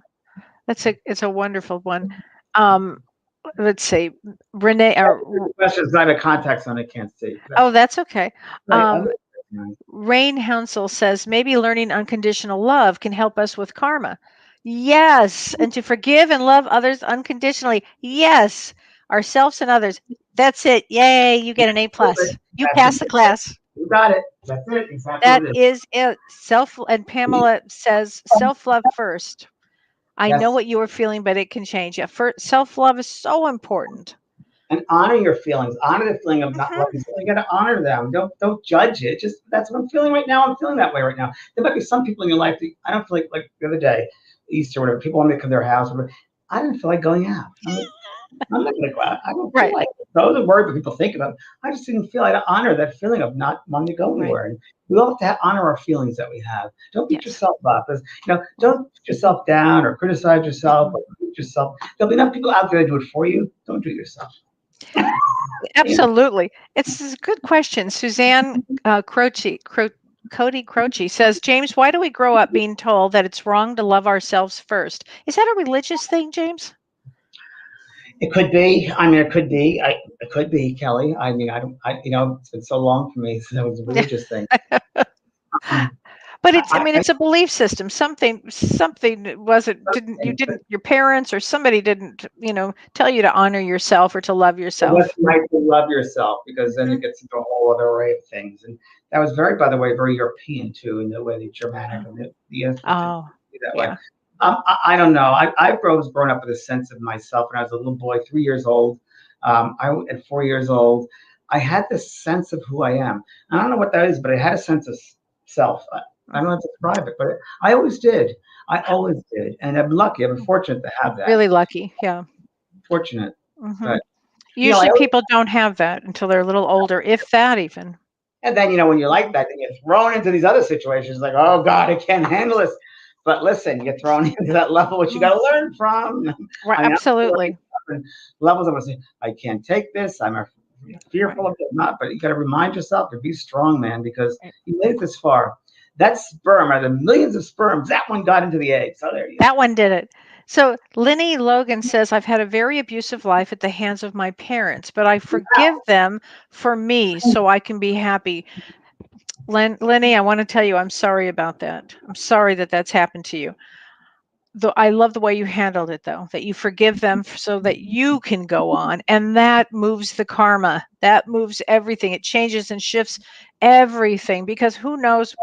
it's a wonderful one. Um, let's see, Renee. Questions. I have a contact on. I can't see. Oh, that's okay. Right. Rain Hounsel says maybe learning unconditional love can help us with karma. Yes, and to forgive and love others unconditionally. Yes, ourselves and others. That's it. Yay! You get an A plus. You pass the class. You got it. That's it. Exactly That what it is. is it. Self and Pamela says self love first. I know Yes. what you are feeling, but it can change. Yeah, self love is so important. And honor your feelings. Honor the feeling of not Mhm. loving someone. You got to honor them. Don't judge it. Just that's what I'm feeling right now. I'm feeling that way right now. There might be some people in your life that I don't feel like the other day, Easter, whatever. People want me to come to their house. Whatever. I didn't feel like going out. I'm not going to go out. I don't feel Right. like it. Those are words that people think about. I just didn't feel like to honor that feeling of not wanting to go Right. anywhere. And we all have to honor our feelings that we have. Don't beat Yes. yourself up. Don't put yourself down or criticize yourself or beat yourself. There'll be enough people out there to do it for you. Don't do it yourself. Absolutely. It's a good question. Suzanne Cody Croce says, James, why do we grow up being told that it's wrong to love ourselves first? Is that a religious thing, James? It could be. I mean, it could be. It could be, Kelly. I mean, I don't. It's been so long for me. So that was a religious thing. But it's, I I, mean, I, it's a belief system. Something your parents or somebody didn't, tell you to honor yourself or to love It yourself. wasn't right to love yourself, because then Mhm. it gets into a whole other array of things. And that was very, by the way, very European too, in the way the Germanic and the Ethnic did Oh, that way. yeah. I don't know. I was growing up with a sense of myself when I was a little boy, 3 years old. At 4 years old, I had this sense of who I am. I don't know what that is, but I had a sense of self. I don't know how to describe it, but I always did. I always did, and I'm lucky. I'm fortunate to have that. Really lucky. Yeah. Fortunate, Hmm. but I Usually always. people don't have that until they're a little older, if that even. And then, when you're like that, then you're thrown into these other situations like, oh God, I can't handle this. But listen, you're thrown into that level, which you got to learn from. Right, I mean, I'm learning absolutely. different levels. I'm going to say, I can't take this. I'm fearful of it, not. But you got to remind yourself to be strong, man, because Right. you made it this far. That sperm, out of the millions of sperms, that one got into the egg. So there you go. That one did it. So Lenny Logan says, I've had a very abusive life at the hands of my parents, but I forgive them for me so I can be happy. Lenny, I want to tell you, I'm sorry about that. I'm sorry that that's happened to you. Though I love the way you handled it, though, that you forgive them so that you can go on. And that moves the karma. That moves everything. It changes and shifts everything, because who knows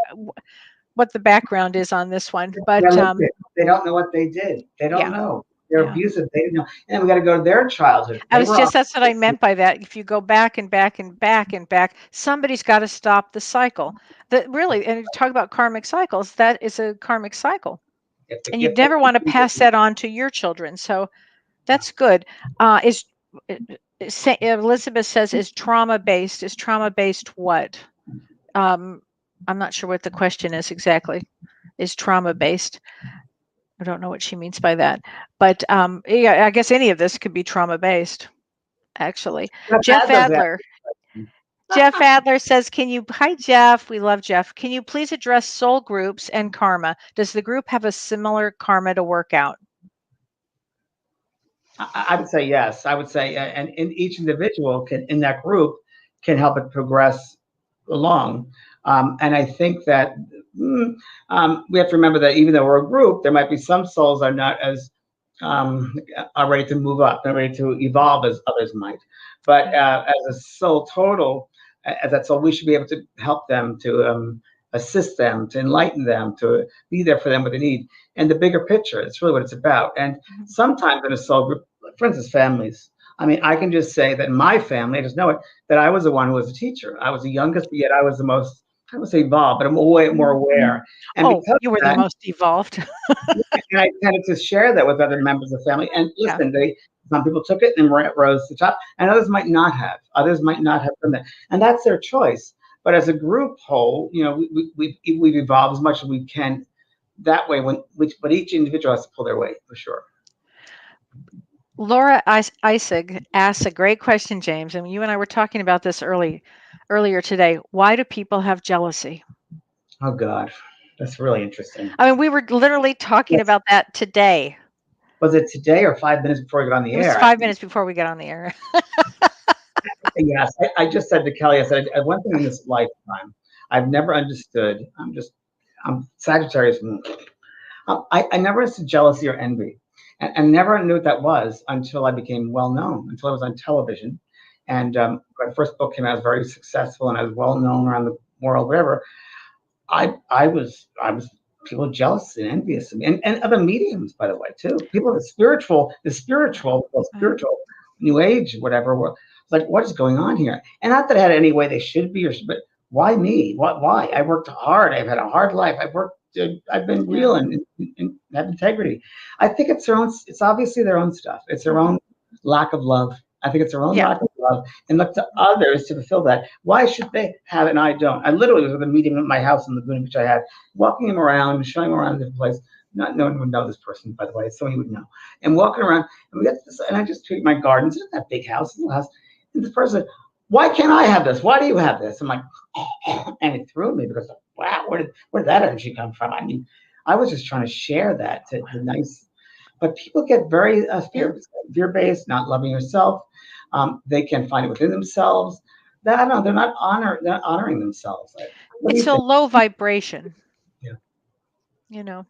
what the background is on this one. But They don't know what they did. They don't yeah, know. They're yeah. abusive. They didn't know. And we got to go to their childhood. That's what I meant by that. If you go back and back and back and back, somebody's got to stop the cycle. That really, and you talk about karmic cycles, that is a karmic cycle. If the And you'd gift that never want to pass that on to your children. So that's good. Elizabeth says, is trauma based? Is trauma based what? I'm not sure what the question is exactly. Is trauma based? I don't know what she means by that. But yeah, I guess any of this could be trauma based, actually. Jeff does that. Adler. Jeff Adler says, hi, Jeff. We love Jeff. Can you please address soul groups and karma? Does the group have a similar karma to work out? I would say yes. I would say, and in each individual can in that group can help it progress along. And I think that mm, we have to remember that even though we're a group, there might be some souls are not as um, are ready to move up, they're ready to evolve as others might. But as a soul total, as that soul, we should be able to help them, to assist them, to enlighten them, to be there for them what they need. And the bigger picture, it's really what it's about. And sometimes in a soul group, for instance, families. I mean, I can just say that my family, I just know it, that I was the one who was a teacher. I was the youngest, but yet I was the most, I would say evolved, but I'm way more aware. And Oh, because you of were the that, most evolved. and I tended to share that with other members of the family. And Yeah. listen, some people took it and rose to the top, and others might not have. Others might not have done that, and that's their choice. But as a group whole, we've evolved as much as we can that way. But each individual has to pull their weight for sure. Laura Isig asks a great question, James, and you and I were talking about this earlier today. Why do people have jealousy? Oh God, that's really interesting. I mean, we were literally talking Yes. about that today. Was it today or 5 minutes before we got on the It was air? 5 minutes before we got on the air. Yes, I just said to Kelly, I said, one thing in this lifetime I've never understood. I'm Sagittarius. I never understood jealousy or envy, and never knew what that was until I became well known, until I was on television. And my first book came out, I was very successful, and I was well known around the world, wherever. I was people jealous and envious of me, and other mediums, by the way, too. People the spiritual, new age, whatever. It's like, what is going on here? And not that I had any way they should be, but why me? What? Why? I worked hard. I've had a hard life. I've been Yeah. real and have integrity. I think it's their own. It's obviously their own stuff. It's their own lack of love. I think it's their own Yeah. lack of love, and look to others to fulfill that. Why should they have it and I don't? I literally was at a meeting at my house in Laguna Beach. I had walking him around, showing him around different place. Not no one would know this person, by the way. So he would know. And walking around, and we got this, and I just treat my garden. It's not that big house, little house. And this person said, "Why can't I have this? Why do you have this?" I'm like, and it threw me because, wow, where did that energy come from? I mean, I was just trying to share that to the nice, but people get very fear-based, not loving yourself. They can find it within themselves. I don't know. They're not honoring themselves. What do you It's a think? low vibration. Yeah. You know,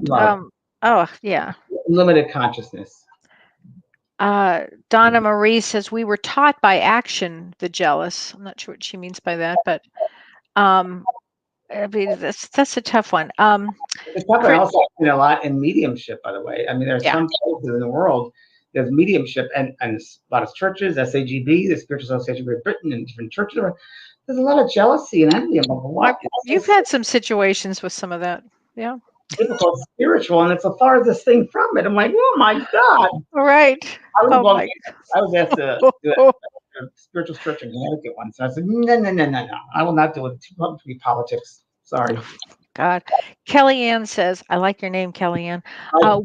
Love, oh, yeah. limited consciousness. Donna Marie says we were taught by action the jealous. I'm not sure what she means by that, but I mean that's a tough one. It's probably also a lot in mediumship, by the way. I mean, there are Yeah. some places in the world there's mediumship, and a lot of churches, SAGB, the Spiritual Association of Great Britain, and different churches. There's a lot of jealousy and envy about what You've had some situations with some of that. Yeah. people call spiritual, and it's the farthest thing from it. I'm like, oh my God. All right. I was asked to do a spiritual church in Connecticut once. And I said, no. I will not do it. Too much to be politics. Sorry. God. Kellyanne says, I like your name, Kellyanne. I-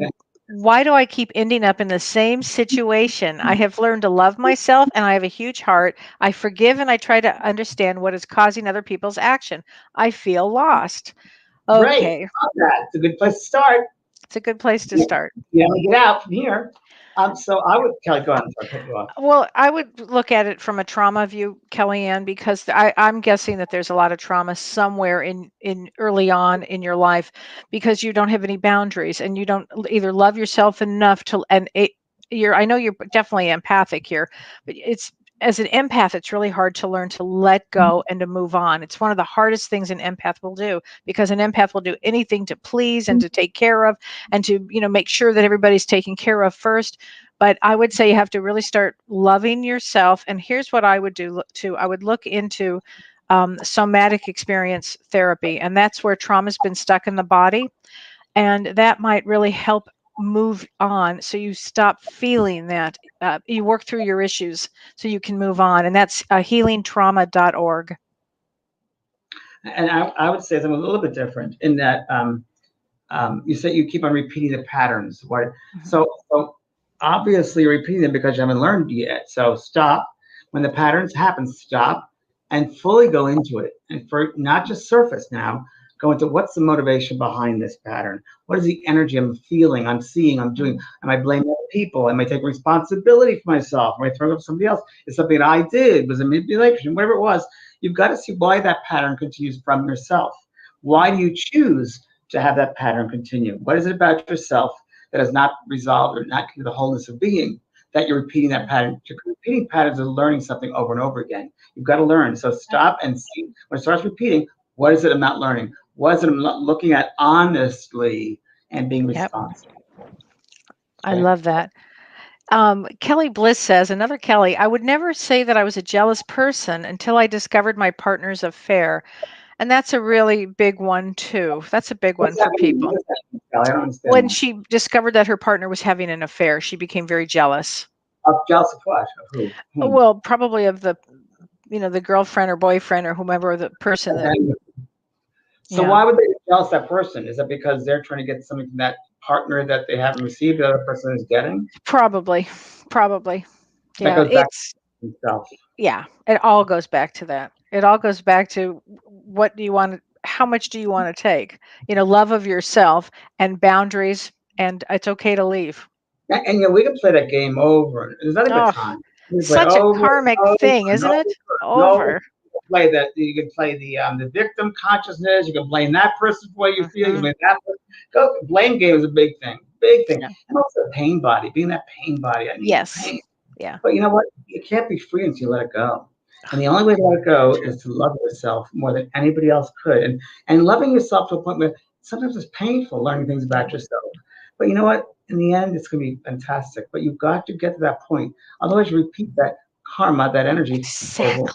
Why do I keep ending up in the same situation? I have learned to love myself and I have a huge heart. I forgive and I try to understand what is causing other people's action. I feel lost. Great. Okay. Love that. It's a good place to start. It's a good place to start. You only get out from here. So I would, Kelly, go ahead. I'm sorry, cut you off. Well, I would look at it from a trauma view, Kellyanne, because I'm guessing that there's a lot of trauma somewhere in early on in your life because you don't have any boundaries and you don't either love yourself enough to, and I know you're definitely empathic here, but it's, as an empath, it's really hard to learn to let go and to move on. It's one of the hardest things an empath will do because an empath will do anything to please and to take care of and to, make sure that everybody's taken care of first. But I would say you have to really start loving yourself. And here's what I would do too. I would look into somatic experience therapy, and that's where trauma's been stuck in the body. And that might really help move on so you stop feeling that. You work through your issues so you can move on. And that's healingtrauma.org. And I would say something a little bit different in that you say you keep on repeating the patterns. What? Mhm. So obviously you're repeating them because you haven't learned yet. So stop when the patterns happen. Stop and fully go into it, and for not just surface now. Go into what's the motivation behind this pattern? What is the energy I'm feeling, I'm seeing, I'm doing? Am I blaming? people. I might take responsibility for myself. I might throw it up to somebody else. It's something that I did, was a manipulation, whatever it was. You've got to see why that pattern continues from yourself. Why do you choose to have that pattern continue? What is it about yourself that is not resolved or not to the wholeness of being that you're repeating that pattern? You're repeating patterns of learning something over and over again. You've got to learn. So stop and see. When it starts repeating, what is it I'm not learning? What is it I'm not looking at honestly and being responsible? I Okay. love that. Kelly Bliss says, another Kelly, I would never say that I was a jealous person until I discovered my partner's affair. And that's a really big one, too. That's a big one What's that for mean? people. What does that mean, Kelly? I don't When understand that. she discovered that her partner was having an affair, she became very jealous. Of jealous of what? Of who? Whom? Well, probably of the girlfriend or boyfriend or whomever the person that, And so yeah, why would they be jealous of that person? Is it because they're trying to get something from that partner that they haven't received, the other person is getting? probably. That Yeah, goes back to himself. it all goes back to that. It all goes back to what do you want, how much do you want to take? Love of yourself and boundaries, and it's okay to leave. And we can play that game over. There's nothing but Oh, time. You can play such a over and karmic over thing, and isn't over it? and over. Over. You can play that. You can play the victim consciousness. You can blame that person for what you feel. You can blame that person. Blame game is a big thing. Big thing. Yeah. And also pain body. Being that pain body. I need Yes. pain. Yeah. But you know what? You can't be free until you let it go. And the only way to let it go is to love yourself more than anybody else could. And loving yourself to a point where sometimes it's painful learning things about yourself. But you know what? In the end, it's going to be fantastic. But you've got to get to that point. Otherwise, you repeat that karma, that energy over.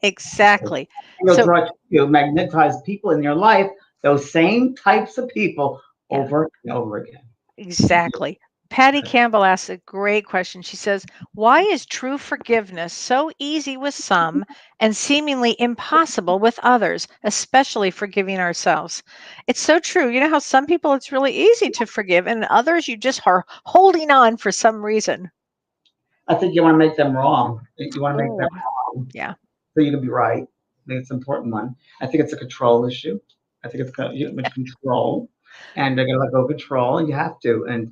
Exactly. And you'll So magnetize people in your life, those same types of people, yeah, over and over again. exactly. Patty Campbell asks a great question. She says, why is true forgiveness so easy with some and seemingly impossible with others, especially forgiving ourselves? It's so true. You know how some people it's really easy to forgive, and others you just are holding on for some reason. I think you want to make them wrong. You want to make them Oh, wrong yeah. so you can be right. I think it's an important one. I think it's a control issue. I think it's control, and they're going to let go of control, and you have to. And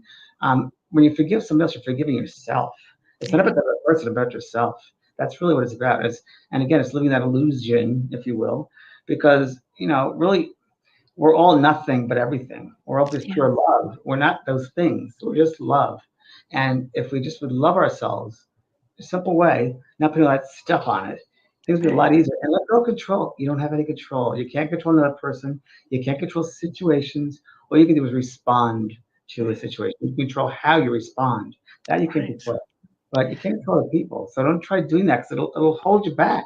when you forgive somebody else, you're forgiving yourself. It's not about the other person, it's about yourself. That's really what it's about. And again, it's living that illusion, if you will, because really, we're all nothing but everything. We're all just Yeah. pure love. We're not those things. We're just love. And if we just would love ourselves, a simple way, not putting all that stuff on it, things would be a lot easier. And let go of control. You don't have any control. You can't control another person. You can't control situations. All you can do is respond to a situation. You can control how you respond. That you can Right. control. But you can't control other people. So don't try doing that because it'll hold you back.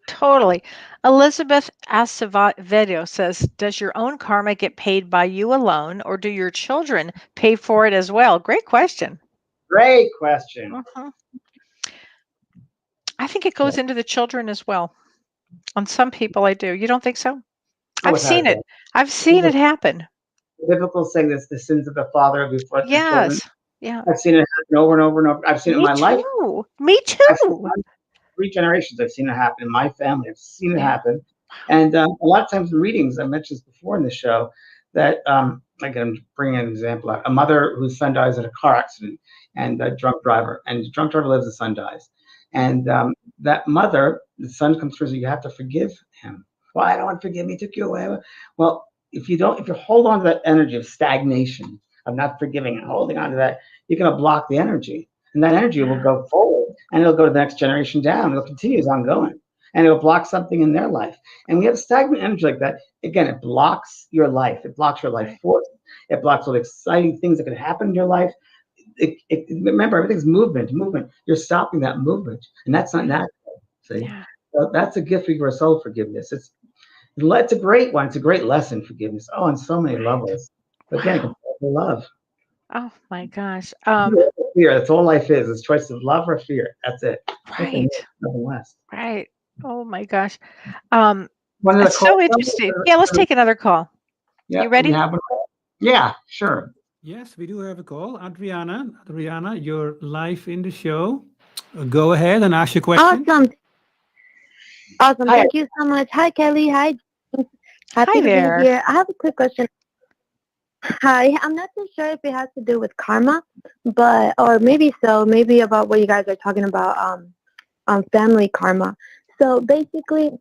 Totally. Elizabeth Acevedo says, does your own karma get paid by you alone, or do your children pay for it as well? Great question. Great question. Mhm. I think it goes into the children as well. On some people, I do. You don't think so? Oh, I've without a seen it. doubt. I've seen it happen. The biblical saying this, the sins of the father before the children. Yes. Yeah. I've seen it happen over and over and over. I've seen it in Me my life. too. Me I've seen too. it 3 generations. I've seen it happen in my family. I've seen it Yeah. happen. And a lot of times in readings, I mentioned this before in the show, that like I'm bringing an example out. A mother whose son dies in a car accident, and a drunk driver. And the drunk driver lives, the son dies. And that mother, the son comes through and says, you have to forgive him. Why? I don't want to forgive me. He took you away. Well, if you hold on to that energy of stagnation, of not forgiving and holding on to that, you're going to block the energy. And that energy will go forward, and it'll go to the next generation down. It'll continue as ongoing, and it'll block something in their life. And we have stagnant energy like that. Again, it blocks your life. It blocks your life force. It blocks all the exciting things that can happen in your life. Remember, everything's movement. You're stopping that movement, and that's not natural. See, Yeah. so that's a gift we give ourselves. Forgiveness. It's a great one. It's a great lesson. Forgiveness. Oh, on so many levels. But again, it comes back to love. Oh my gosh. Fear. That's all life is. It's choice of love or fear. That's it. Nothing Right. more, nothing less. Right. Oh my gosh. One of the It's so interesting. Yeah, let's take another call. Yeah, You ready? we have one. Yeah, sure. Yes, we do have a call. Adriana, you're live in the show. Go ahead and ask your question. Awesome. Hi. Thank you so much. Hi, Kelly. Hi. Happy Hi to there. be here. I have a quick question. Hi, I'm not too sure if it has to do with karma, but or maybe so, maybe about what you guys are talking about, family karma. So basically,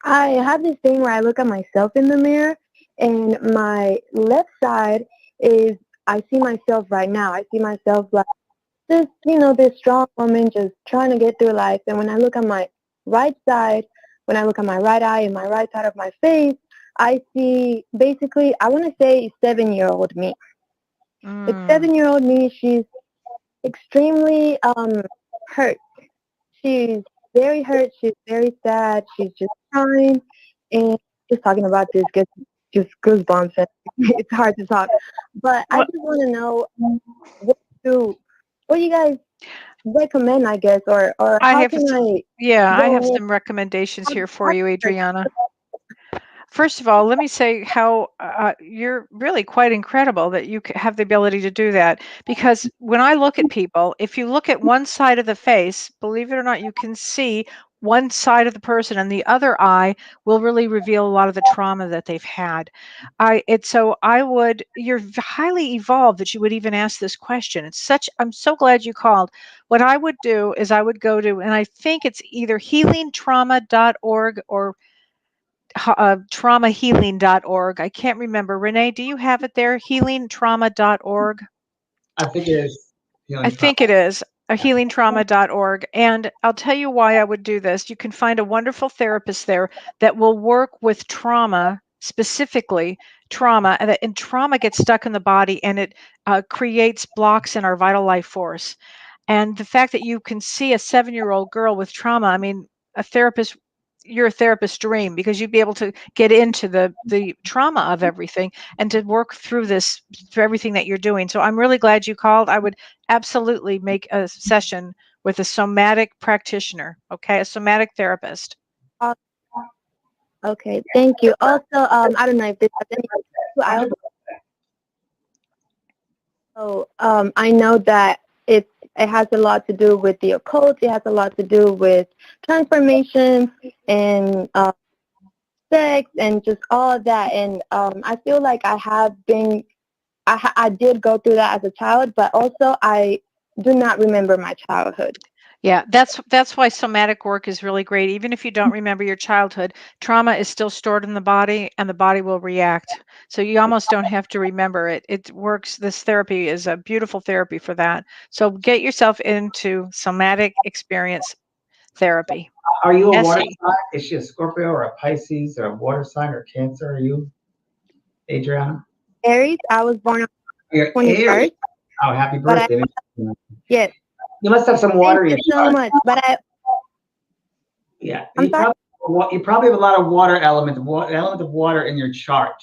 I have this thing where I look at myself in the mirror, and my left side is I see myself right now. I see myself like this, this strong woman just trying to get through life. And when I look at my right side, when I look at my right eye and my right side of my face, I see basically, I want to say 7-year-old me. It's Mm. 7-year-old me. She's extremely hurt. She's very hurt. She's very sad. She's just crying, and just talking about this gets just goosebumps. And it's hard to talk, but I Well, just want to know what do what do you guys recommend, I guess, or I how have, can I yeah, I have go in? some recommendations How, here for how, you, Adriana. First of all, let me say how you're really quite incredible that you have the ability to do that. Because when I look at people, if you look at one side of the face, believe it or not, you can see one side of the person, and the other eye will really reveal a lot of the trauma that they've had. So I would. You're highly evolved that you would even ask this question. I'm so glad you called. What I would do is I would go to, and I think it's either healingtrauma.org or traumahealing.org. I can't remember. Renee, do you have it there? Healingtrauma.org. I think it is I healing trauma. think it is healingtrauma.org. And I'll tell you why I would do this. You can find a wonderful therapist there that will work with trauma, specifically trauma, and trauma gets stuck in the body, and it creates blocks in our vital life force. And the fact that you can see a 7-year-old girl with trauma, I mean, a therapist, you're a therapist's dream, because you'd be able to get into the trauma of everything and to work through this, through everything that you're doing. So I'm really glad you called. I would absolutely make a session with a somatic practitioner, okay, a somatic therapist. uh, okay, thank you. Also, I don't know if this has anything to do. I know that it has a lot to do with the occult. It has a lot to do with transformation and sex and just all of that. And I feel like I did go through that as a child, but also I do not remember my childhood. Yeah, that's why somatic work is really great. Even if you don't remember your childhood, trauma is still stored in the body, and the body will react. So you almost don't have to remember it. It works. This therapy is a beautiful therapy for that. So get yourself into somatic experience therapy. Are you a water SE. sign? Is she a Scorpio or a Pisces or a water sign or Cancer? Are you, Adriana? Aries, I was born on You're the Aries. 21st, Oh, happy but birthday. yes, You must have some thank water in you your so chart. much. But Yeah, I'm sorry, you probably have a lot of water element of water in your chart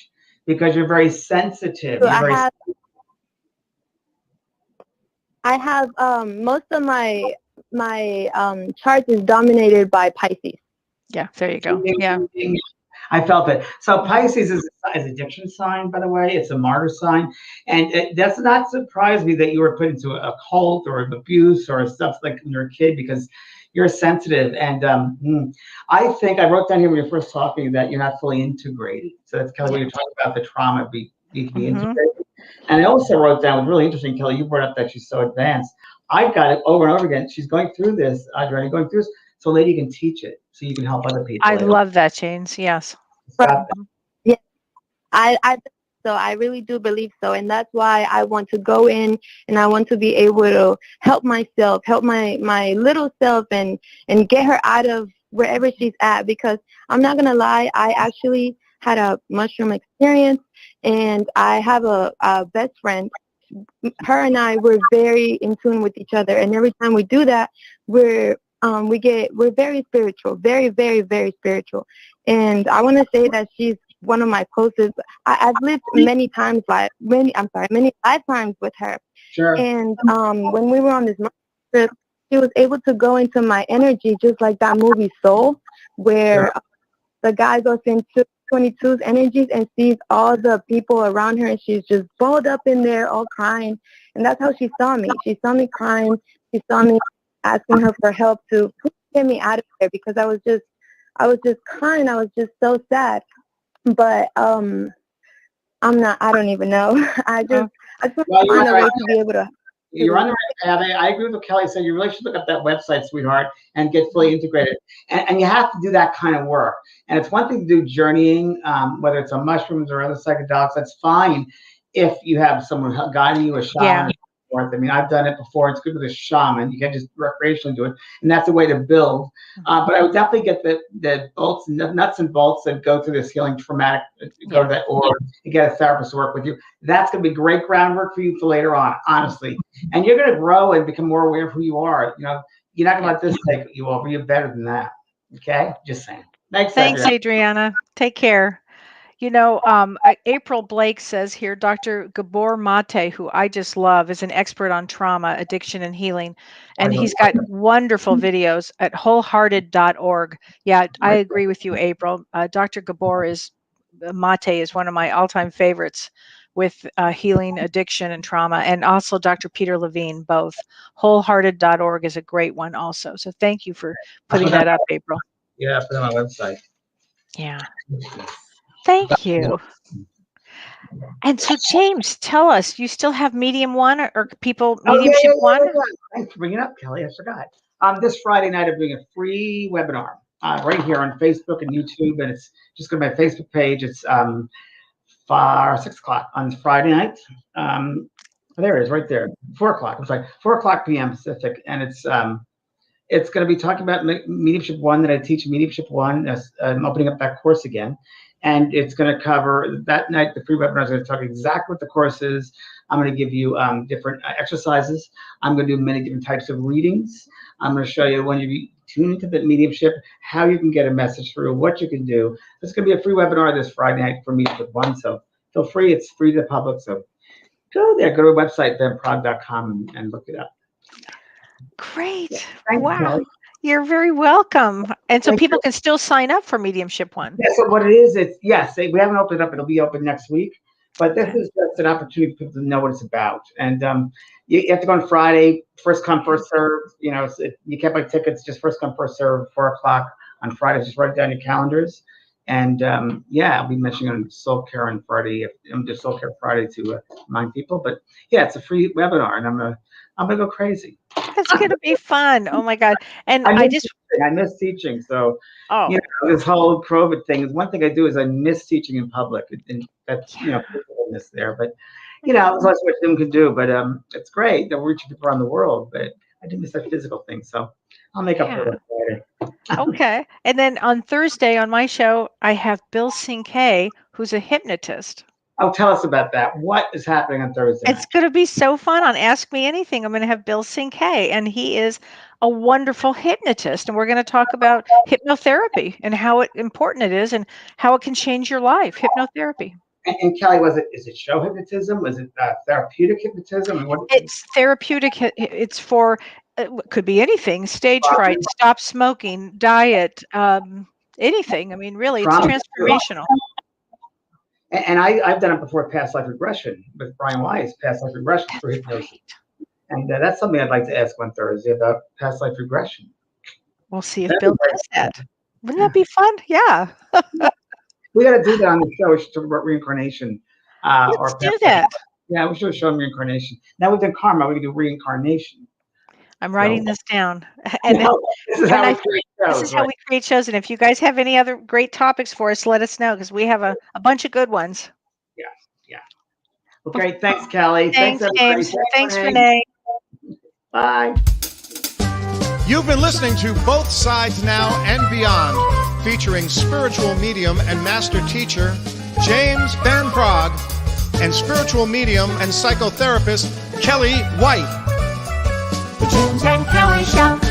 because you're very sensitive. You're very I have most of my chart is dominated by Pisces. Yeah, there you go. Yeah. I felt it. So Pisces is addiction sign, by the way. It's a martyr sign, and it does not surprise me that you were put into a cult or an abuse or stuff like when you're a kid because you're sensitive. And I think I wrote down here when you were first talking that you're not fully integrated. So that's kind of what Yeah. you're talking about. The trauma need to be Hmm. integrated. And I also wrote down, it was really interesting, Kelly. You brought up that she's so advanced. I've got it over and over again. She's going through this. Adriana, going through this, so a lady can teach it, so you can help other people. I love that, James. Yes. Got Mhm. Yeah, I so I really do believe so, and that's why I want to go in and I want to be able to help myself, help my little self, and get her out of wherever she's at. Because I'm not gonna lie, I actually had a mushroom experience, and I have a best friend. Her and I were very in tune with each other, and every time we do that, we're very spiritual, very very very spiritual. And I want to say that she's one of my closest. I've lived many times, many lifetimes with her. Sure. And when we were on this trip, she was able to go into my energy just like that movie Soul, Sure. where the guy goes into 22's energies and sees all the people around her, and she's just balled up in there, all crying. And that's how she saw me. She saw me crying. She saw me asking her for help to get me out of there because I was just crying. I was just so sad. But I don't even know. I just want Well, to you're find a right. way to be able to. You're on the right path. I agree with what Kelly said. You really should look up that website, sweetheart, and get fully integrated. And you have to do that kind of work. And it's one thing to do journeying, whether it's on mushrooms or other psychedelics. That's fine if you have someone guiding you, a shaman. Yeah. I mean, I've done it before. It's good with a shaman. You can just recreationally do it, and that's a way to build. But I would definitely get the bolts, nuts and bolts that go through this healing traumatic. Go to that org and get a therapist to work with you. That's going to be great groundwork for you for later on, honestly. And you're going to grow and become more aware of who you are. You know, you're not going to let this take you over. You're better than that. Okay, just saying. Thanks, Adriana. Take care. You know, April Blake says here, Dr. Gabor Mate, who I just love, is an expert on trauma, addiction, and healing. And he's got wonderful videos at wholehearted.org. Yeah, I agree with you, April. Dr. Mate is one of my all-time favorites with healing, addiction, and trauma. And also Dr. Peter Levine, both. Wholehearted.org is a great one also. So thank you for putting that up, April. Yeah, put it on my website. Yeah. Thank you. And so, James, tell us, you still have Medium 1 or people, Mediumship 1? Thanks for bringing it up, Kelly. I forgot. This Friday night, I'm doing a free webinar right here on Facebook and YouTube, and it's just go to my Facebook page. It's 6 o'clock on Friday night. There it is, right there. 4 o'clock. I'm sorry, 4 o'clock p.m. Pacific, and it's going to be talking about Mediumship 1 that I teach. Mediumship 1. I'm opening up that course again. And it's going to cover that night. The free webinar is going to talk exactly what the course is. I'm going to give you different exercises. I'm going to do many different types of readings. I'm going to show you when you tune into the mediumship, how you can get a message through, what you can do. It's going to be a free webinar this Friday night for Mediumship 1. So feel free. It's free to the public. So go there. Go to the website, benprog.com, and look it up. Great. Yeah, wow. Kelly. You're very welcome. And so people can still sign up for Mediumship 1. Yeah, so what it is, we haven't opened it up. It'll be open next week. But this is just an opportunity for people to know what it's about. And you have to go on Friday, first come, first serve. You know, you can't buy tickets, just first come, first serve, 4 o'clock on Friday. Just write it down your calendars. And I'll be mentioning on Soul Care on Friday. I'm just Soul Care Friday to remind people. But yeah, it's a free webinar, and I'm gonna go crazy. That's gonna be fun. Oh my God! And I miss teaching. So this whole COVID thing is one thing I do is I miss teaching in public, and that's miss there. But that's what Zoom can do. But it's great that we're reaching people around the world. But I do miss that physical thing. So I'll make up for it later. Okay. And then on Thursday on my show, I have Bill Sinkay, who's a hypnotist. Oh, tell us about that. What is happening on Thursday? It's going to be so fun on Ask Me Anything. I'm going to have Bill Sinkay, and he is a wonderful hypnotist. And we're going to talk about hypnotherapy and how important it is and how it can change your life, hypnotherapy. And Kelly, is it show hypnotism? Was it therapeutic hypnotism? It's therapeutic. It's for, could be anything, stage fright, stop smoking, diet, anything. I mean, really, it's transformational. And I've done it before, past life regression with Brian Weiss, past life regression for hypnosis. And that's something I'd like to ask on Thursday about past life regression. We'll see if Bill does that. Wouldn't that be fun? Yeah. We got to do that on the show. We should talk about reincarnation. Let's do that. Yeah, we should show them reincarnation. Now we've done karma. We can do reincarnation. I'm writing this down. And this is how we create shows. This is how we create shows. And if you guys have any other great topics for us, let us know, because we have a bunch of good ones. Yeah. Well, great. Thanks, Kelly. Thanks James. Thanks, Renee. Bye. You've been listening to Both Sides Now and Beyond, featuring spiritual medium and master teacher James Van Praagh and spiritual medium and psychotherapist Kellee White. The James and Kellee Show.